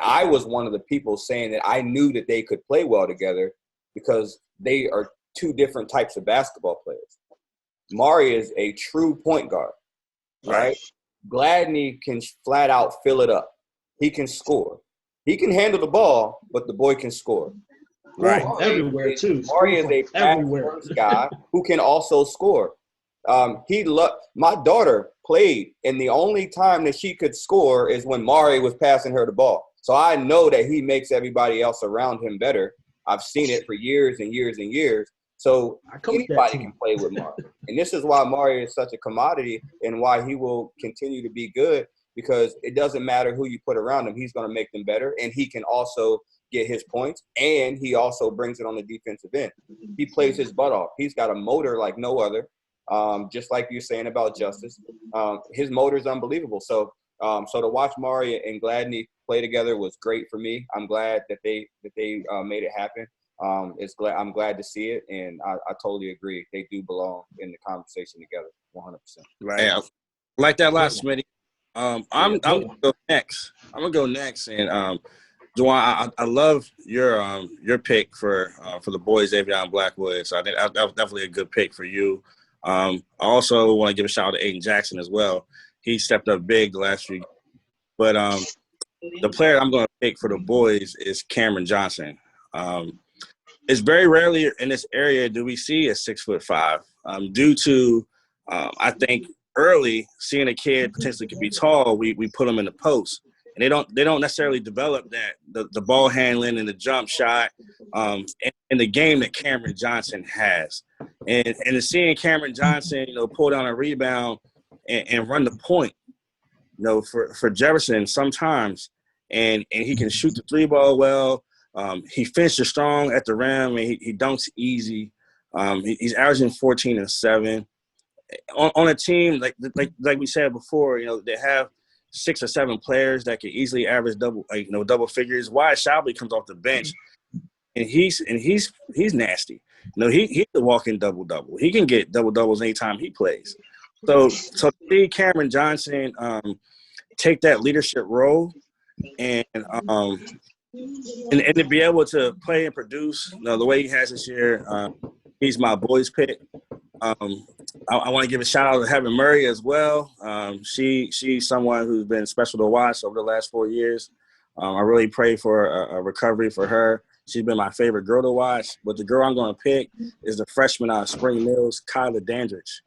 I was one of the people saying that I knew that they could play well together because they are two different types of basketball players. Mari is a true point guard, right? Gladney can flat out fill it up. He can score. He can handle the ball, but the boy can score. Right. Everywhere too. Mari is a fast guy who can also score. My daughter played, and the only time that she could score is when Mari was passing her the ball. So I know that he makes everybody else around him better. I've seen it for years and years and years. So anybody can play with Mari. And this is why Mari is such a commodity and why he will continue to be good, because it doesn't matter who you put around him. He's going to make them better, and he can also get his points, and he also brings it on the defensive end. He plays his butt off. He's got a motor like no other, just like you're saying about Justice. His motor is unbelievable. So to watch Mari and Gladney play together was great for me. I'm glad that they made it happen. I'm glad to see it, and I totally agree. They do belong in the conversation together, 100%. Right. Hey, I like that last, Smitty. I'm gonna go next. And Juwan, I love your pick for the boys, Avion Blackwood. So I think that was definitely a good pick for you. I also want to give a shout out to Aiden Jackson as well. He stepped up big the last few. But the player I'm going to pick for the boys is Cameron Johnson. It's very rarely in this area do we see a 6'5", due to I think early seeing a kid potentially could be tall. We put them in the post, and they don't necessarily develop the ball handling and the jump shot in the game that Cameron Johnson has. And seeing Cameron Johnson, pull down a rebound and run the point, for Jefferson sometimes, and he can shoot the three ball well. He finishes strong at the rim, and he dunks easy. He's averaging 14 and 7 on a team like we said before. They have 6 or 7 players that can easily average double figures. Wyatt Shalby comes off the bench, and he's nasty. He's the walking double. He can get double doubles anytime he plays. So to see Cameron Johnson take that leadership role and to be able to play and produce the way he has this year, he's my boys pick. I want to give a shout out to Heaven Murray as well. She's someone who's been special to watch over the last 4 years. I really pray for a recovery for her. She's been my favorite girl to watch. But the girl I'm going to pick is the freshman out of Spring Mills, Kyla Dandridge.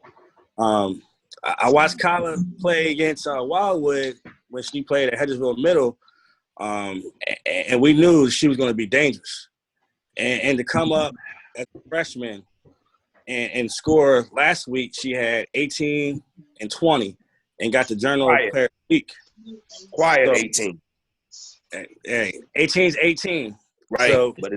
I watched Kyla play against Wildwood when she played at Hedgesville Middle, and we knew she was going to be dangerous. And to come up as a freshman and score last week, she had 18 and 20 and got the Journal Player of the Week. Quiet, so, 18. Hey, 18's 18. Right. So, but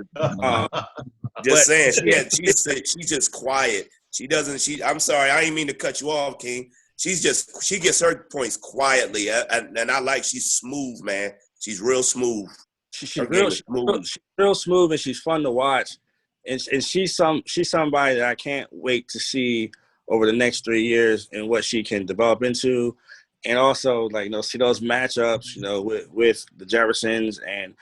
saying, she's just quiet. She doesn't. I'm sorry. I didn't mean to cut you off, King. She gets her points quietly, and I like. She's smooth, man. She's real smooth. She's Her real, game is smooth. she's real smooth, and she's fun to watch. And she's somebody that I can't wait to see over the next 3 years and what she can develop into. And also, like, see those matchups, with the Jeffersons and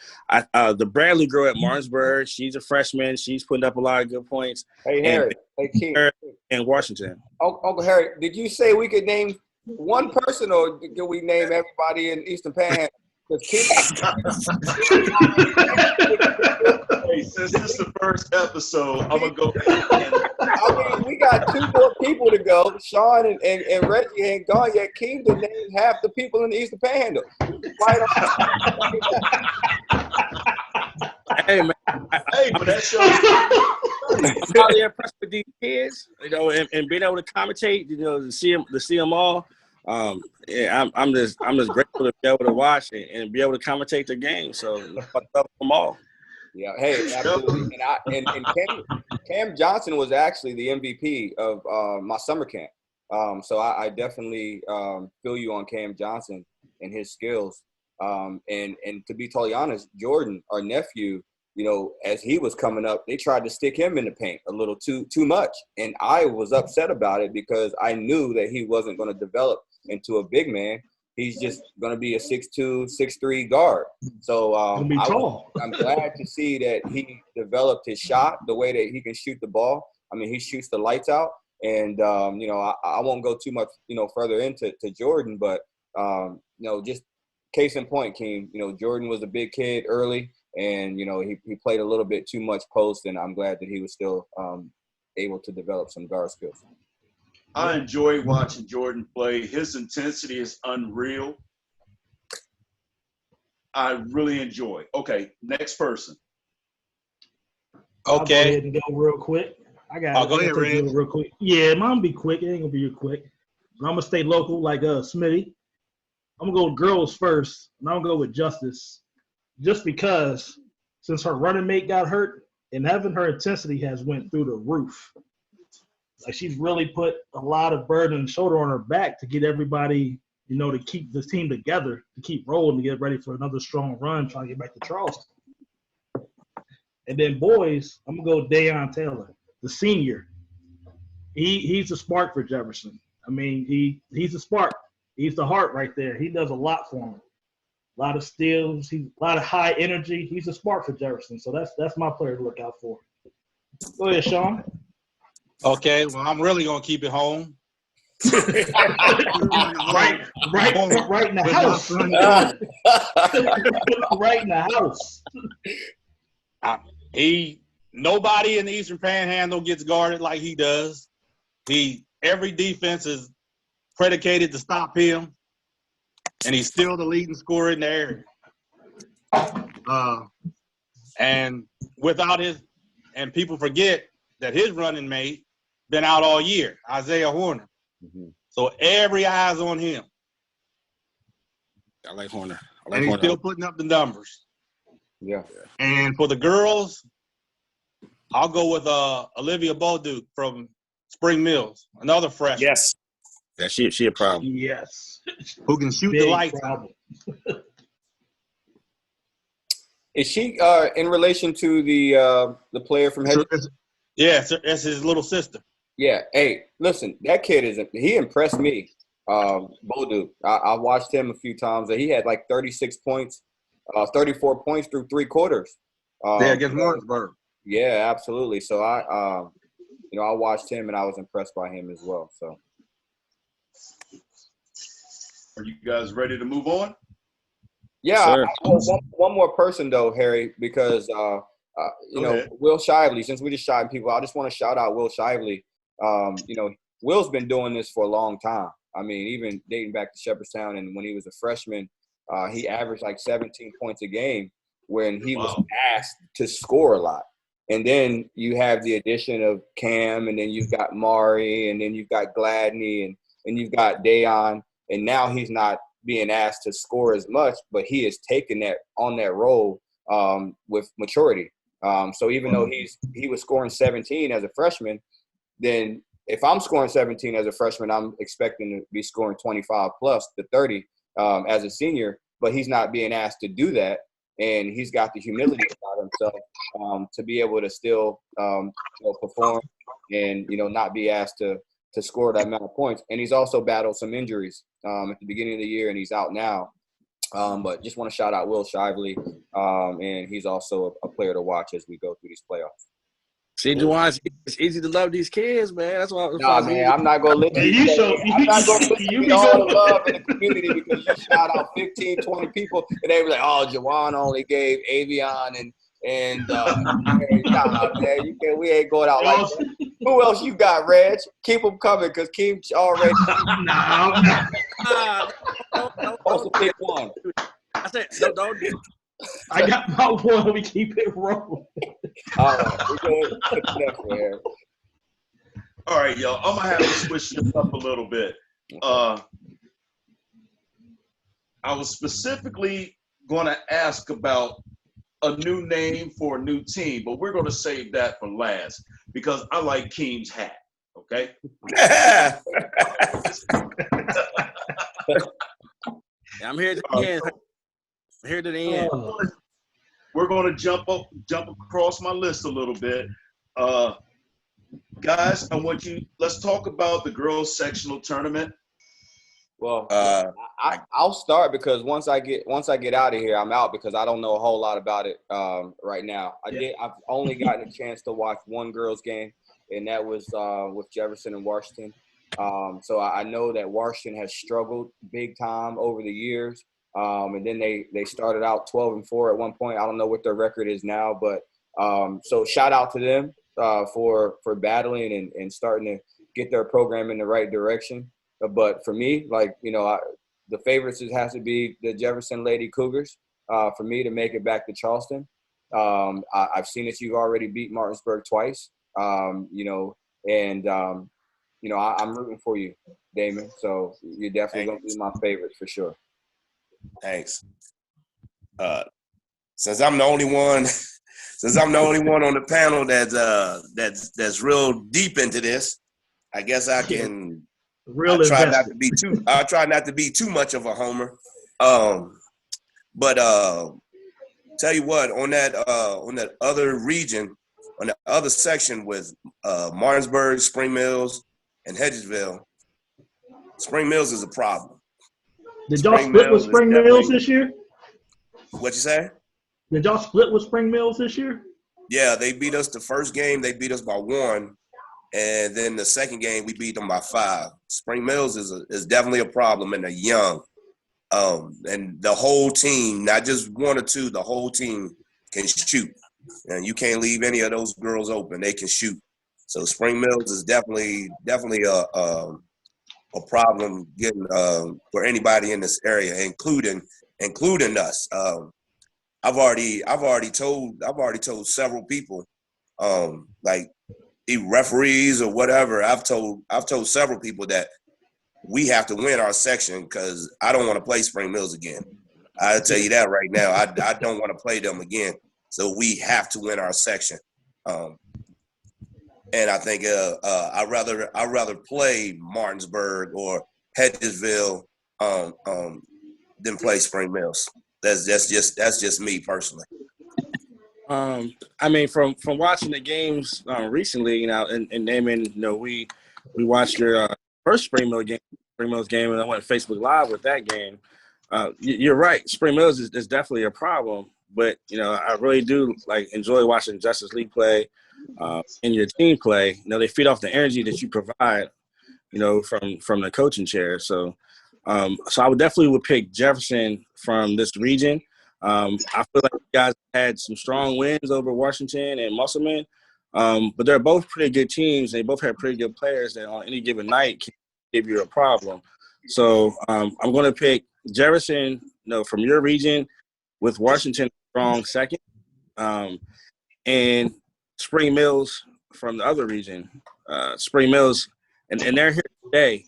the Bradley girl at Martinsburg. She's a freshman. She's putting up a lot of good points. Hey, Harry. Hey, King. In Washington. Uncle Harry, did you say we could name one person, or did we name everybody in Eastern Panhandle? Hey, since this is the first episode, I'm gonna go. I mean, we got 2 more people to go. Sean and Reggie ain't gone yet. King to name half the people in the Eastern Panhandle. Right on. Hey, man. Hey, but that shows. I'm highly impressed with these kids, and being able to commentate, to see them all. Yeah, I'm just grateful to be able to watch and be able to commentate the game. So I love them all. Yeah, hey, absolutely. And Cam Johnson was actually the MVP of my summer camp. So I definitely feel you on Cam Johnson and his skills. And to be totally honest, Jordan, our nephew, as he was coming up, they tried to stick him in the paint a little too much. And I was upset about it because I knew that he wasn't going to develop into a big man. He's just going to be a 6'2", 6'3" guard. So Gonna be tall. I'm glad to see that he developed his shot, the way that he can shoot the ball. I mean, he shoots the lights out. And, I won't go too much, further into Jordan. But, just case in point, King, Jordan was a big kid early. And, he played a little bit too much post. And I'm glad that he was still able to develop some guard skills. I enjoy watching Jordan play. His intensity is unreal. I really enjoy. Okay, next person. Okay. I'll go ahead and go real quick. I got. Oh, go ahead, Red. Real quick. Yeah, mine be quick. It ain't gonna be real quick. But I'm gonna stay local, like Smitty. I'm gonna go with girls first, and I'm gonna go with Justice, just because since her running mate got hurt, and having her intensity has went through the roof. Like, she's really put a lot of burden and shoulder on her back to get everybody, to keep the team together, to keep rolling, to get ready for another strong run, trying to get back to Charleston. And then boys, I'm gonna go with Deion Taylor, the senior. He's a spark for Jefferson. I mean, he's a spark. He's the heart right there. He does a lot for him. A lot of steals, a lot of high energy. He's a spark for Jefferson. So that's my player to look out for. Go ahead, Sean. Okay, well, I'm really gonna keep it home. right in the house. Right in the house. Nobody in the Eastern Panhandle gets guarded like he does. Every defense is predicated to stop him, and he's still the leading scorer in the area. And without and people forget that his running mate been out all year, Isaiah Horner. Mm-hmm. So every eye's on him. I like Horner. And he's still putting up the numbers. Yeah. And for the girls, I'll go with Olivia Bolduc from Spring Mills, another freshman. Yes. Yeah, she a problem. Yes. Who can shoot the lights out. Is she in relation to the player from Hedges? Yeah, it's his little sister. Yeah. Hey, listen, that kid he impressed me. Bolduc. I watched him a few times. He had like 36 points, 34 points through 3 quarters. Against Martinsburg. Yeah, absolutely. So I watched him and I was impressed by him as well. So. Are you guys ready to move on? Yeah, one more person though, Harry, because Will Shively. Since we just shouting people, I just want to shout out Will Shively. Will's been doing this for a long time. I mean, even dating back to Shepherdstown, and when he was a freshman, he averaged like 17 points a game when he was asked to score a lot. And then you have the addition of Cam, and then you've got Mari, and then you've got Gladney, and you've got Dayon. And now he's not being asked to score as much, but he has taken that on that role with maturity. So even though he was scoring 17 as a freshman, then if I'm scoring 17 as a freshman, I'm expecting to be scoring 25 plus to 30 as a senior, but he's not being asked to do that. And he's got the humility about himself to be able to still perform and, not be asked to score that amount of points. And he's also battled some injuries at the beginning of the year, and he's out now. But just want to shout out Will Shively, and he's also a player to watch as we go through these playoffs. See, Juwan, it's easy to love these kids, man. That's why. Nah, man, I'm not gonna listen. I'm not gonna listen to all the love in the community because you shout out 15, 20 people, and they were like, "Oh, Juwan only gave Avion and nah, man, we ain't going out like that." Who else you got, Reg? Keep them coming because Keem's already. Nah. Supposed to pick one. I said, don't. I got my one. We keep it rolling. All right, we're going to the next one here. All right, y'all. I'm gonna have to switch this up a little bit. I was specifically going to ask about a new name for a new team, but we're going to save that for last because I like Keem's hat. Okay. I'm here to the end. Here to the end. We're going to jump across my list a little bit. Guys, let's talk about the girls sectional tournament. Well, I'll start because once I get out of here, I'm out because I don't know a whole lot about it right now. I've only gotten a chance to watch one girls game, and that was with Jefferson and Washington. So I know that Washington has struggled big time over the years. And then they started out 12-4 at one point. I don't know what their record is now, but so shout out to them for battling and starting to get their program in the right direction. But for me, the favorites has to be the Jefferson Lady Cougars for me to make it back to Charleston. I've seen that you've already beat Martinsburg twice, I'm rooting for you, Damon. So you're definitely going to be my favorite for sure. Thanks. Since I'm the only one on the panel that's real deep into this, I guess I can. I'll try not to be too much of a homer. But tell you what, on that other region, on the other section with Martinsburg, Spring Mills, and Hedgesville, Spring Mills is a problem. Did y'all split with Spring Mills this year? What you say? Did y'all split with Spring Mills this year? Yeah, they beat us the first game. They beat us by 1, and then the second game we beat them by 5. Spring Mills is definitely a problem, and they're young. And the whole team, not just 1 or 2, the whole team can shoot, and you can't leave any of those girls open. They can shoot. So Spring Mills is definitely a problem getting for anybody in this area, including us. I've already told several people, like referees or whatever. I've told several people that we have to win our section because I don't want to play Spring Mills again. I'll tell you that right now. I don't want to play them again. So we have to win our section. And I think I'd rather play Martinsburg or Hedgesville than play Spring Mills. That's just me personally. I mean, from watching the games recently, and Damon, we watched your first Spring Mills game, and I went Facebook Live with that game. You're right. Spring Mills is definitely a problem, but I really do enjoy watching Justice League play and your team play. They feed off the energy that you provide, from the coaching chair. So I would definitely pick Jefferson from this region. I feel like you guys had some strong wins over Washington and Musselman, but they're both pretty good teams. They both have pretty good players that on any given night can give you a problem. So I'm going to pick Jefferson, from your region, with Washington strong second, and Spring Mills from the other region. Spring Mills, and they're here today,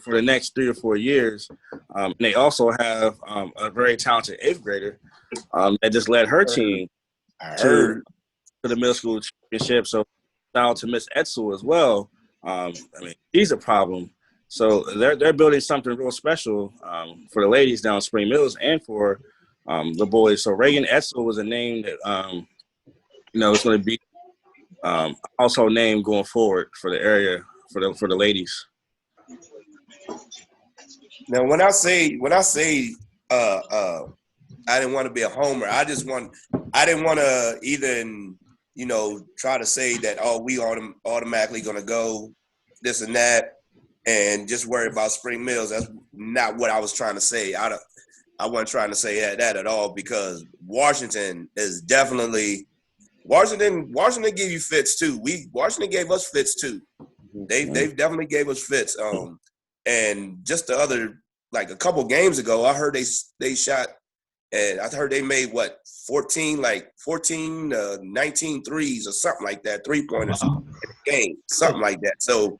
for the next 3 or 4 years. And they also have a very talented 8th grader that just led her team to the middle school championship. So shout out to Miss Etzel as well. I mean, he's a problem. So they're building something real special for the ladies down Spring Mills and for the boys. So Reagan Etzel was a name that it's going to be also name going forward for the area for the ladies. Now, when I say I didn't want to be a homer, I didn't want to even try to say that we automatically going to go this and that and just worry about Spring Mills. That's not what I was trying to say. I wasn't trying to say that at all, because Washington is definitely Washington gave you fits too. Washington gave us fits too. They've definitely gave us fits. And just the other, like a couple games ago, I heard they shot, and I heard they made 14, 19 threes or something like that, 3-pointers in the game, something like that. So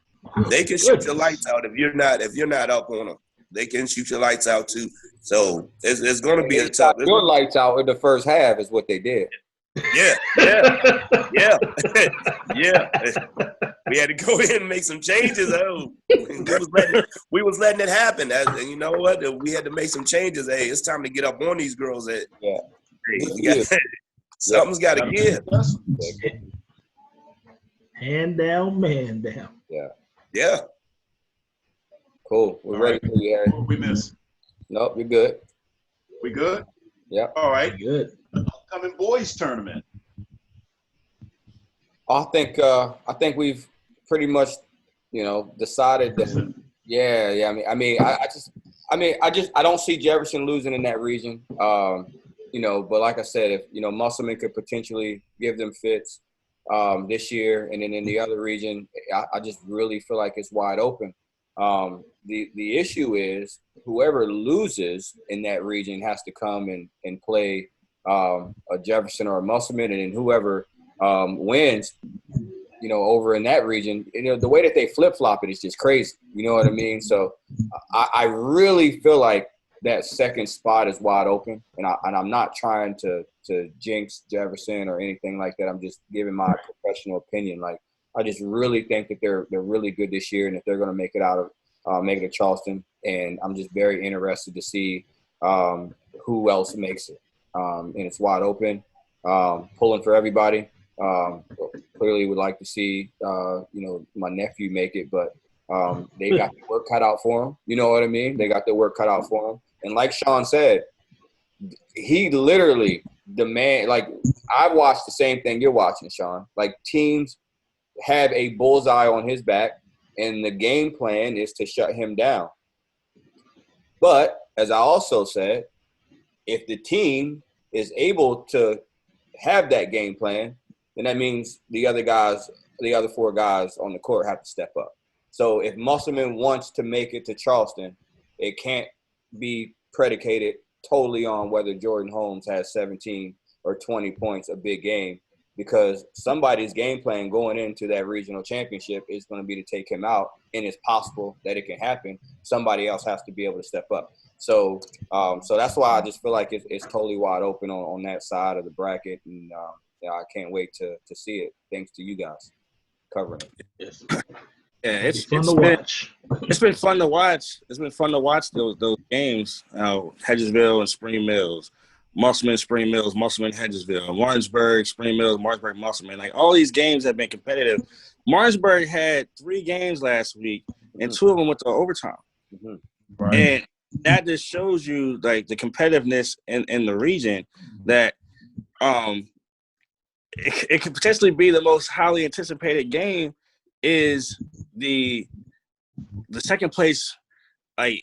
they can shoot your lights out if you're not up on them. They can shoot your lights out too. So it's going to be a tough. Your lights out in the first half is what they did. Yeah. We had to go in and make some changes. We was letting it happen. And you know what? We had to make some changes. Hey, it's time to get up on these girls. Something's got to give. Hand down, man down. Yeah. Cool. We're ready for you, Harry. What we miss? Nope, you're good. We good? Yeah. All right. Good. Upcoming boys tournament. I think we've pretty much, decided that. Yeah. I don't see Jefferson losing in that region. But like I said, if Musselman could potentially give them fits this year, and then in the other region, I just really feel like it's wide open. The issue is whoever loses in that region has to come and play a Jefferson or a Musselman, and then whoever wins, over in that region, the way that they flip-flop it is just crazy. You know what I mean? So I really feel like that second spot is wide open, and I'm not trying to jinx Jefferson or anything like that. I'm just giving my professional opinion. Like, I just really think that they're really good this year, and that they're going to make it to Charleston. And I'm just very interested to see who else makes it. And it's wide open, pulling for everybody. Clearly would like to see, my nephew make it, but they got the work cut out for him. You know what I mean? They got their work cut out for him. And like Sean said, he literally I watched the same thing you're watching, Sean. Like, teams have a bullseye on his back, and the game plan is to shut him down. But as I also said, if the team is able to have that game plan, then that means the other 4 guys on the court have to step up. So if Musselman wants to make it to Charleston, it can't be predicated totally on whether Jordan Holmes has 17 or 20 points a big game, because somebody's game plan going into that regional championship is going to be to take him out, and it's possible that it can happen. Somebody else has to be able to step up. So that's why I just feel like it's totally wide open on that side of the bracket, and I can't wait to see it. Thanks to you guys covering it. Yeah, it's fun to watch. It's been fun to watch. It's been fun to watch those games. Hedgesville and Spring Mills, Musselman, Spring Mills, Musselman, Hedgesville, Martinsburg, Spring Mills, Martinsburg, Musselman. Like, all these games have been competitive. Martinsburg had 3 games last week, and 2 of them went to overtime. Mm-hmm. Right. And that just shows you, like, the competitiveness in the region, that it could potentially be the most highly anticipated game is the second place,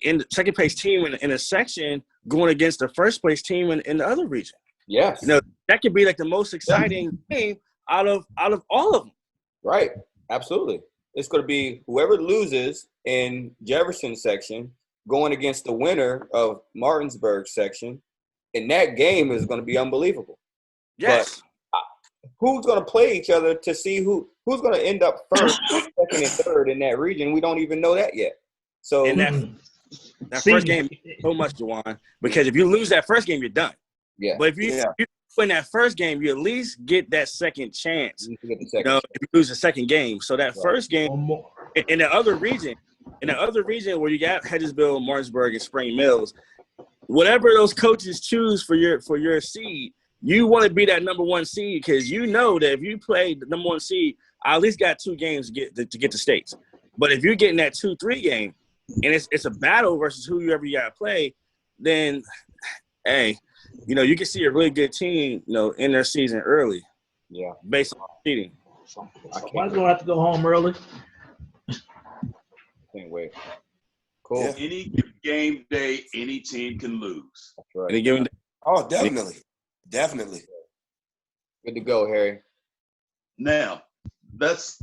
in the second place team in a section going against the first place team in the other region. Yes. That could be like the most exciting game out of all of them. Right. Absolutely. It's going to be whoever loses in Jefferson section going against the winner of Martinsburg section, and that game is going to be unbelievable. Yes. But who's going to play each other to see who's going to end up first, second, and third in that region? We don't even know that yet. So that first game means so much, Juwan, because if you lose that first game, you're done. Yeah. But if you win that first game, you at least get that second chance. You get the second chance. If you lose the second game. So that first game, in the other region, where you got Hedgesville, Martinsburg, and Spring Mills, whatever those coaches choose for your seed, you want to be that number one seed because you know that if you play the number one seed, I at least got 2 games to get to states. But if you're getting that 2-3 game, and it's a battle versus whoever you got to play, then hey, you can see a really good team, in their season early. Yeah. Based on cheating. Somebody's gonna have to go home early. Can't wait. Cool. Yeah. Any game day, any team can lose. That's right. Any given Oh, definitely. Definitely. Good to go, Harry. Now,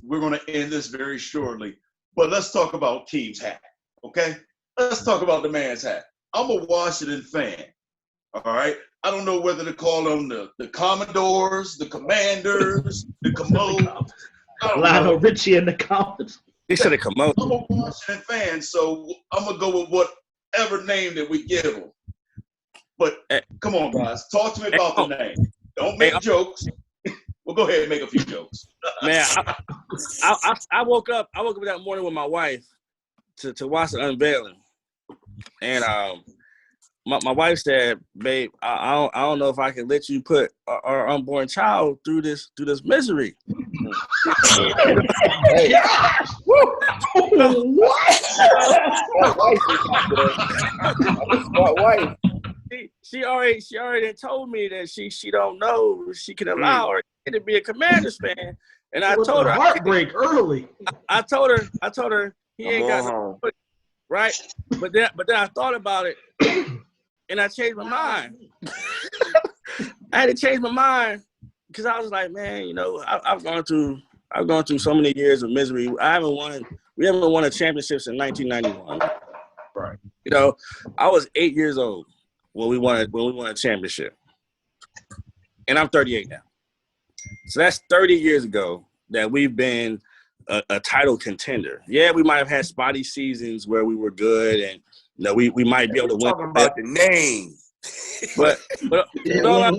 we're going to end this very shortly, but let's talk about Keem's hat, okay? Let's talk about the man's hat. I'm a Washington fan, all right? I don't know whether to call them the Commodores, the Commanders, the Commodes. Lionel Richie in the comments. They said it come out. I'm a Washington fan, so I'm going to go with whatever name that we give them. But come on, guys, talk to me about the name. Don't make jokes. Well, go ahead and make a few jokes. Man, I woke up that morning with my wife to watch the unveiling, and my wife said, "Babe, I don't know if I can let you put our unborn child through this misery." Hey. What wife? She already told me that she don't know if she can allow her to be a Commanders fan, and I told her heartbreak early. I told her he ain't got no foot, right, but then I thought about it, and I changed my mind. I had to change my mind because I was like, man, I've gone through so many years of misery. We haven't won a championship since 1991. Right. I was 8 years old when we won a championship, and I'm 38 now. So that's 30 years ago that we've been a title contender. Yeah, we might have had spotty seasons where we were good, and we might be able to win. Talking about the name, but Yeah,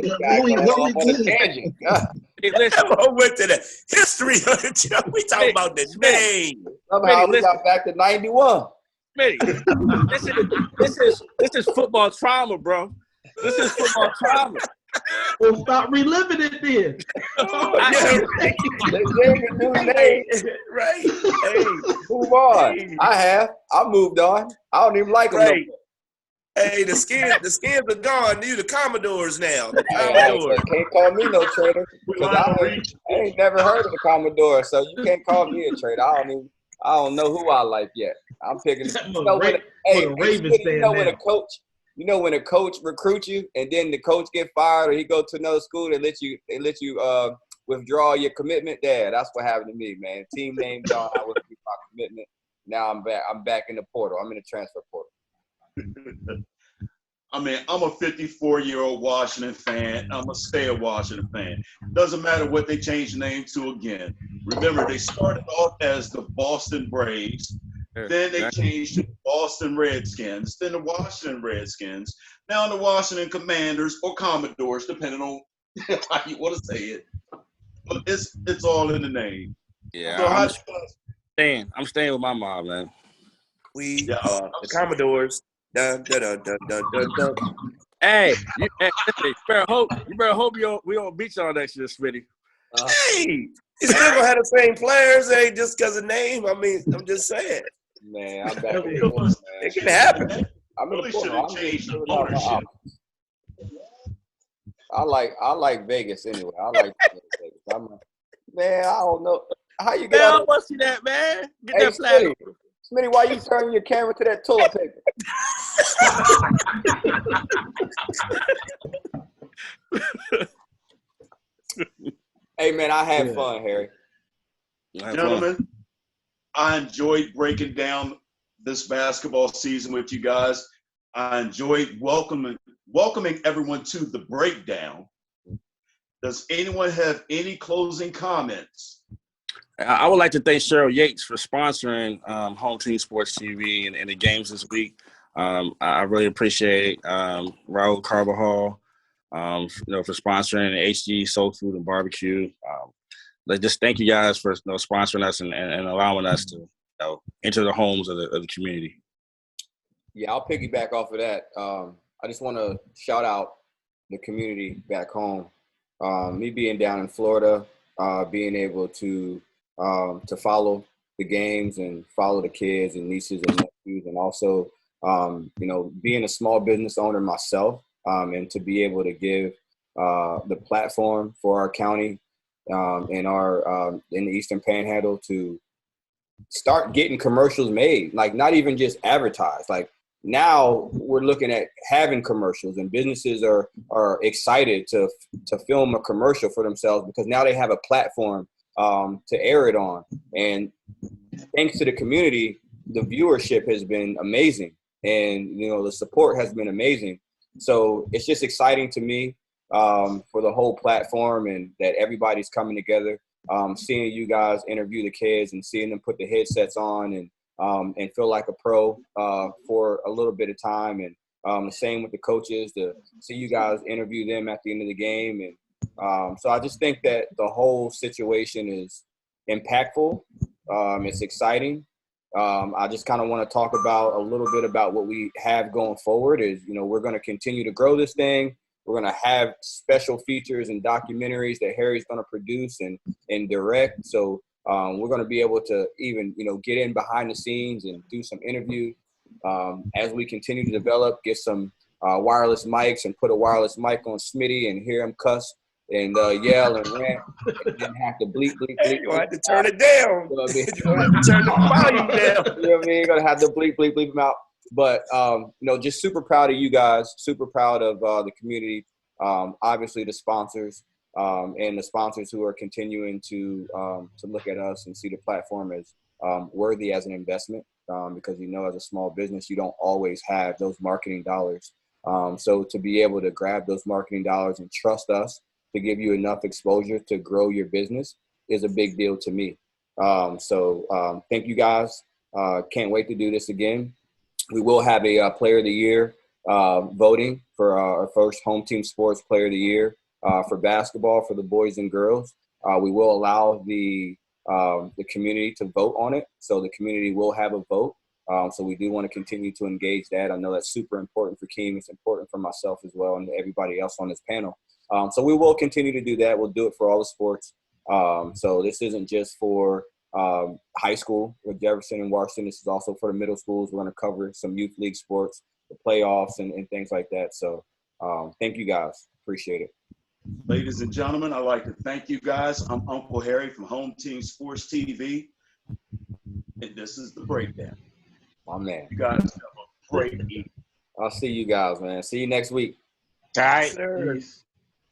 hey, listen, I went to the history of the show. We talking about the name. Somehow we got back to 91. Smitty, this is football trauma, bro. This is football trauma. Well, stop reliving it then. Right. Hey, move on. I moved on. I don't even like them. Right. Hey, the skins are gone. You the Commodores now. The Hey, Commodores. can't call me no traitor because I ain't never heard of the Commodore, so you can't call me a traitor. I don't know who I like yet. I'm picking. When a coach recruits you and then the coach get fired or he go to another school, they let you withdraw your commitment. Yeah, that's what happened to me, man. Team name gone. I withdrew my commitment. Now I'm back. I'm back in the portal. I'm in the transfer portal. I mean, I'm a 54-year-old Washington fan. I'm a stay a Washington fan. Doesn't matter what they change the name to again. Remember, they started off as the Boston Braves. Then they changed to Boston Redskins, then the Washington Redskins, now the Washington Commanders or Commodores, depending on how you want to say it. But it's all in the name. Yeah, So I'm staying with my mom, man. We are the Commodores. Dun, dun, dun, dun, dun, dun, dun. Hey, you better hope we don't beat y'all next year, Smitty. Hey, you still gonna have the same players, ain't just because of name. I mean, I'm just saying. Man, I'm back in the portal, man. It can happen. I'm in really the should portal. have I'm changed just the ownership. I like Vegas anyway. I like Vegas. Man, I don't know how you get Man, I out. want to see that, man. Get Hey, that flag. Smitty, why you turning your camera to that toilet paper? Hey, man, I had fun, Harry. Gentlemen, I enjoyed breaking down this basketball season with you guys. I enjoyed welcoming everyone to the breakdown. Does anyone have any closing comments? I would like to thank Cheryl Yates for sponsoring Home Team Sports TV and the games this week. I really appreciate Raul Carbajal, for sponsoring HG Soul Food and Barbecue. Just thank you guys for sponsoring us and allowing us to into the homes of the community. Yeah, I'll piggyback off of that. I just want to shout out the community back home. Me being down in Florida, being able to follow the games and follow the kids and nieces and nephews, and also being a small business owner myself, and to be able to give the platform for our county and our in the Eastern Panhandle to start getting commercials made, like not even just advertised. Like now we're looking at having commercials, and businesses are excited to film a commercial for themselves because now they have a platform to air it on. And thanks to the community, the viewership has been amazing, and the support has been amazing. So it's just exciting to me for the whole platform, and that everybody's coming together. Seeing you guys interview the kids and seeing them put the headsets on and feel like a pro for a little bit of time, and the same with the coaches, to see you guys interview them at the end of the game. And so I just think that the whole situation is impactful. It's exciting. I just kind of want to talk about a little bit about what we have going forward. Is we're going to continue to grow this thing. We're going to have special features and documentaries that Harry's going to produce and direct. So we're going to be able to even, get in behind the scenes and do some interviews as we continue to develop, get some wireless mics and put a wireless mic on Smitty and hear him cuss and yell and rant and then have to bleep. You're going to have to turn it down. You know what I mean? You're going to have to turn the volume down. You know what I mean? You're going to have to bleep him out. But, just super proud of you guys, super proud of the community, obviously the sponsors and the sponsors who are continuing to look at us and see the platform as worthy as an investment because, as a small business, you don't always have those marketing dollars. So to be able to grab those marketing dollars and trust us to give you enough exposure to grow your business is a big deal to me. So thank you guys. Can't wait to do this again. We will have a Player of the Year voting for our first home team sports Player of the Year for basketball for the boys and girls. We will allow the community to vote on it, so the community will have a vote. So we do want to continue to engage that. I know that's super important for Keem. It's important for myself as well and everybody else on this panel. So we will continue to do that. We'll do it for all the sports. So this isn't just for high school with Jefferson and Washington. This is also for the middle schools. We're going to cover some youth league sports, the playoffs, and things like that. So thank you guys. Appreciate it. Ladies and gentlemen, I'd like to thank you guys. I'm Uncle Harry from Home Team Sports TV, and this is The Breakdown. My man. You guys have a great evening. I'll see you guys, man. See you next week. All right. Peace.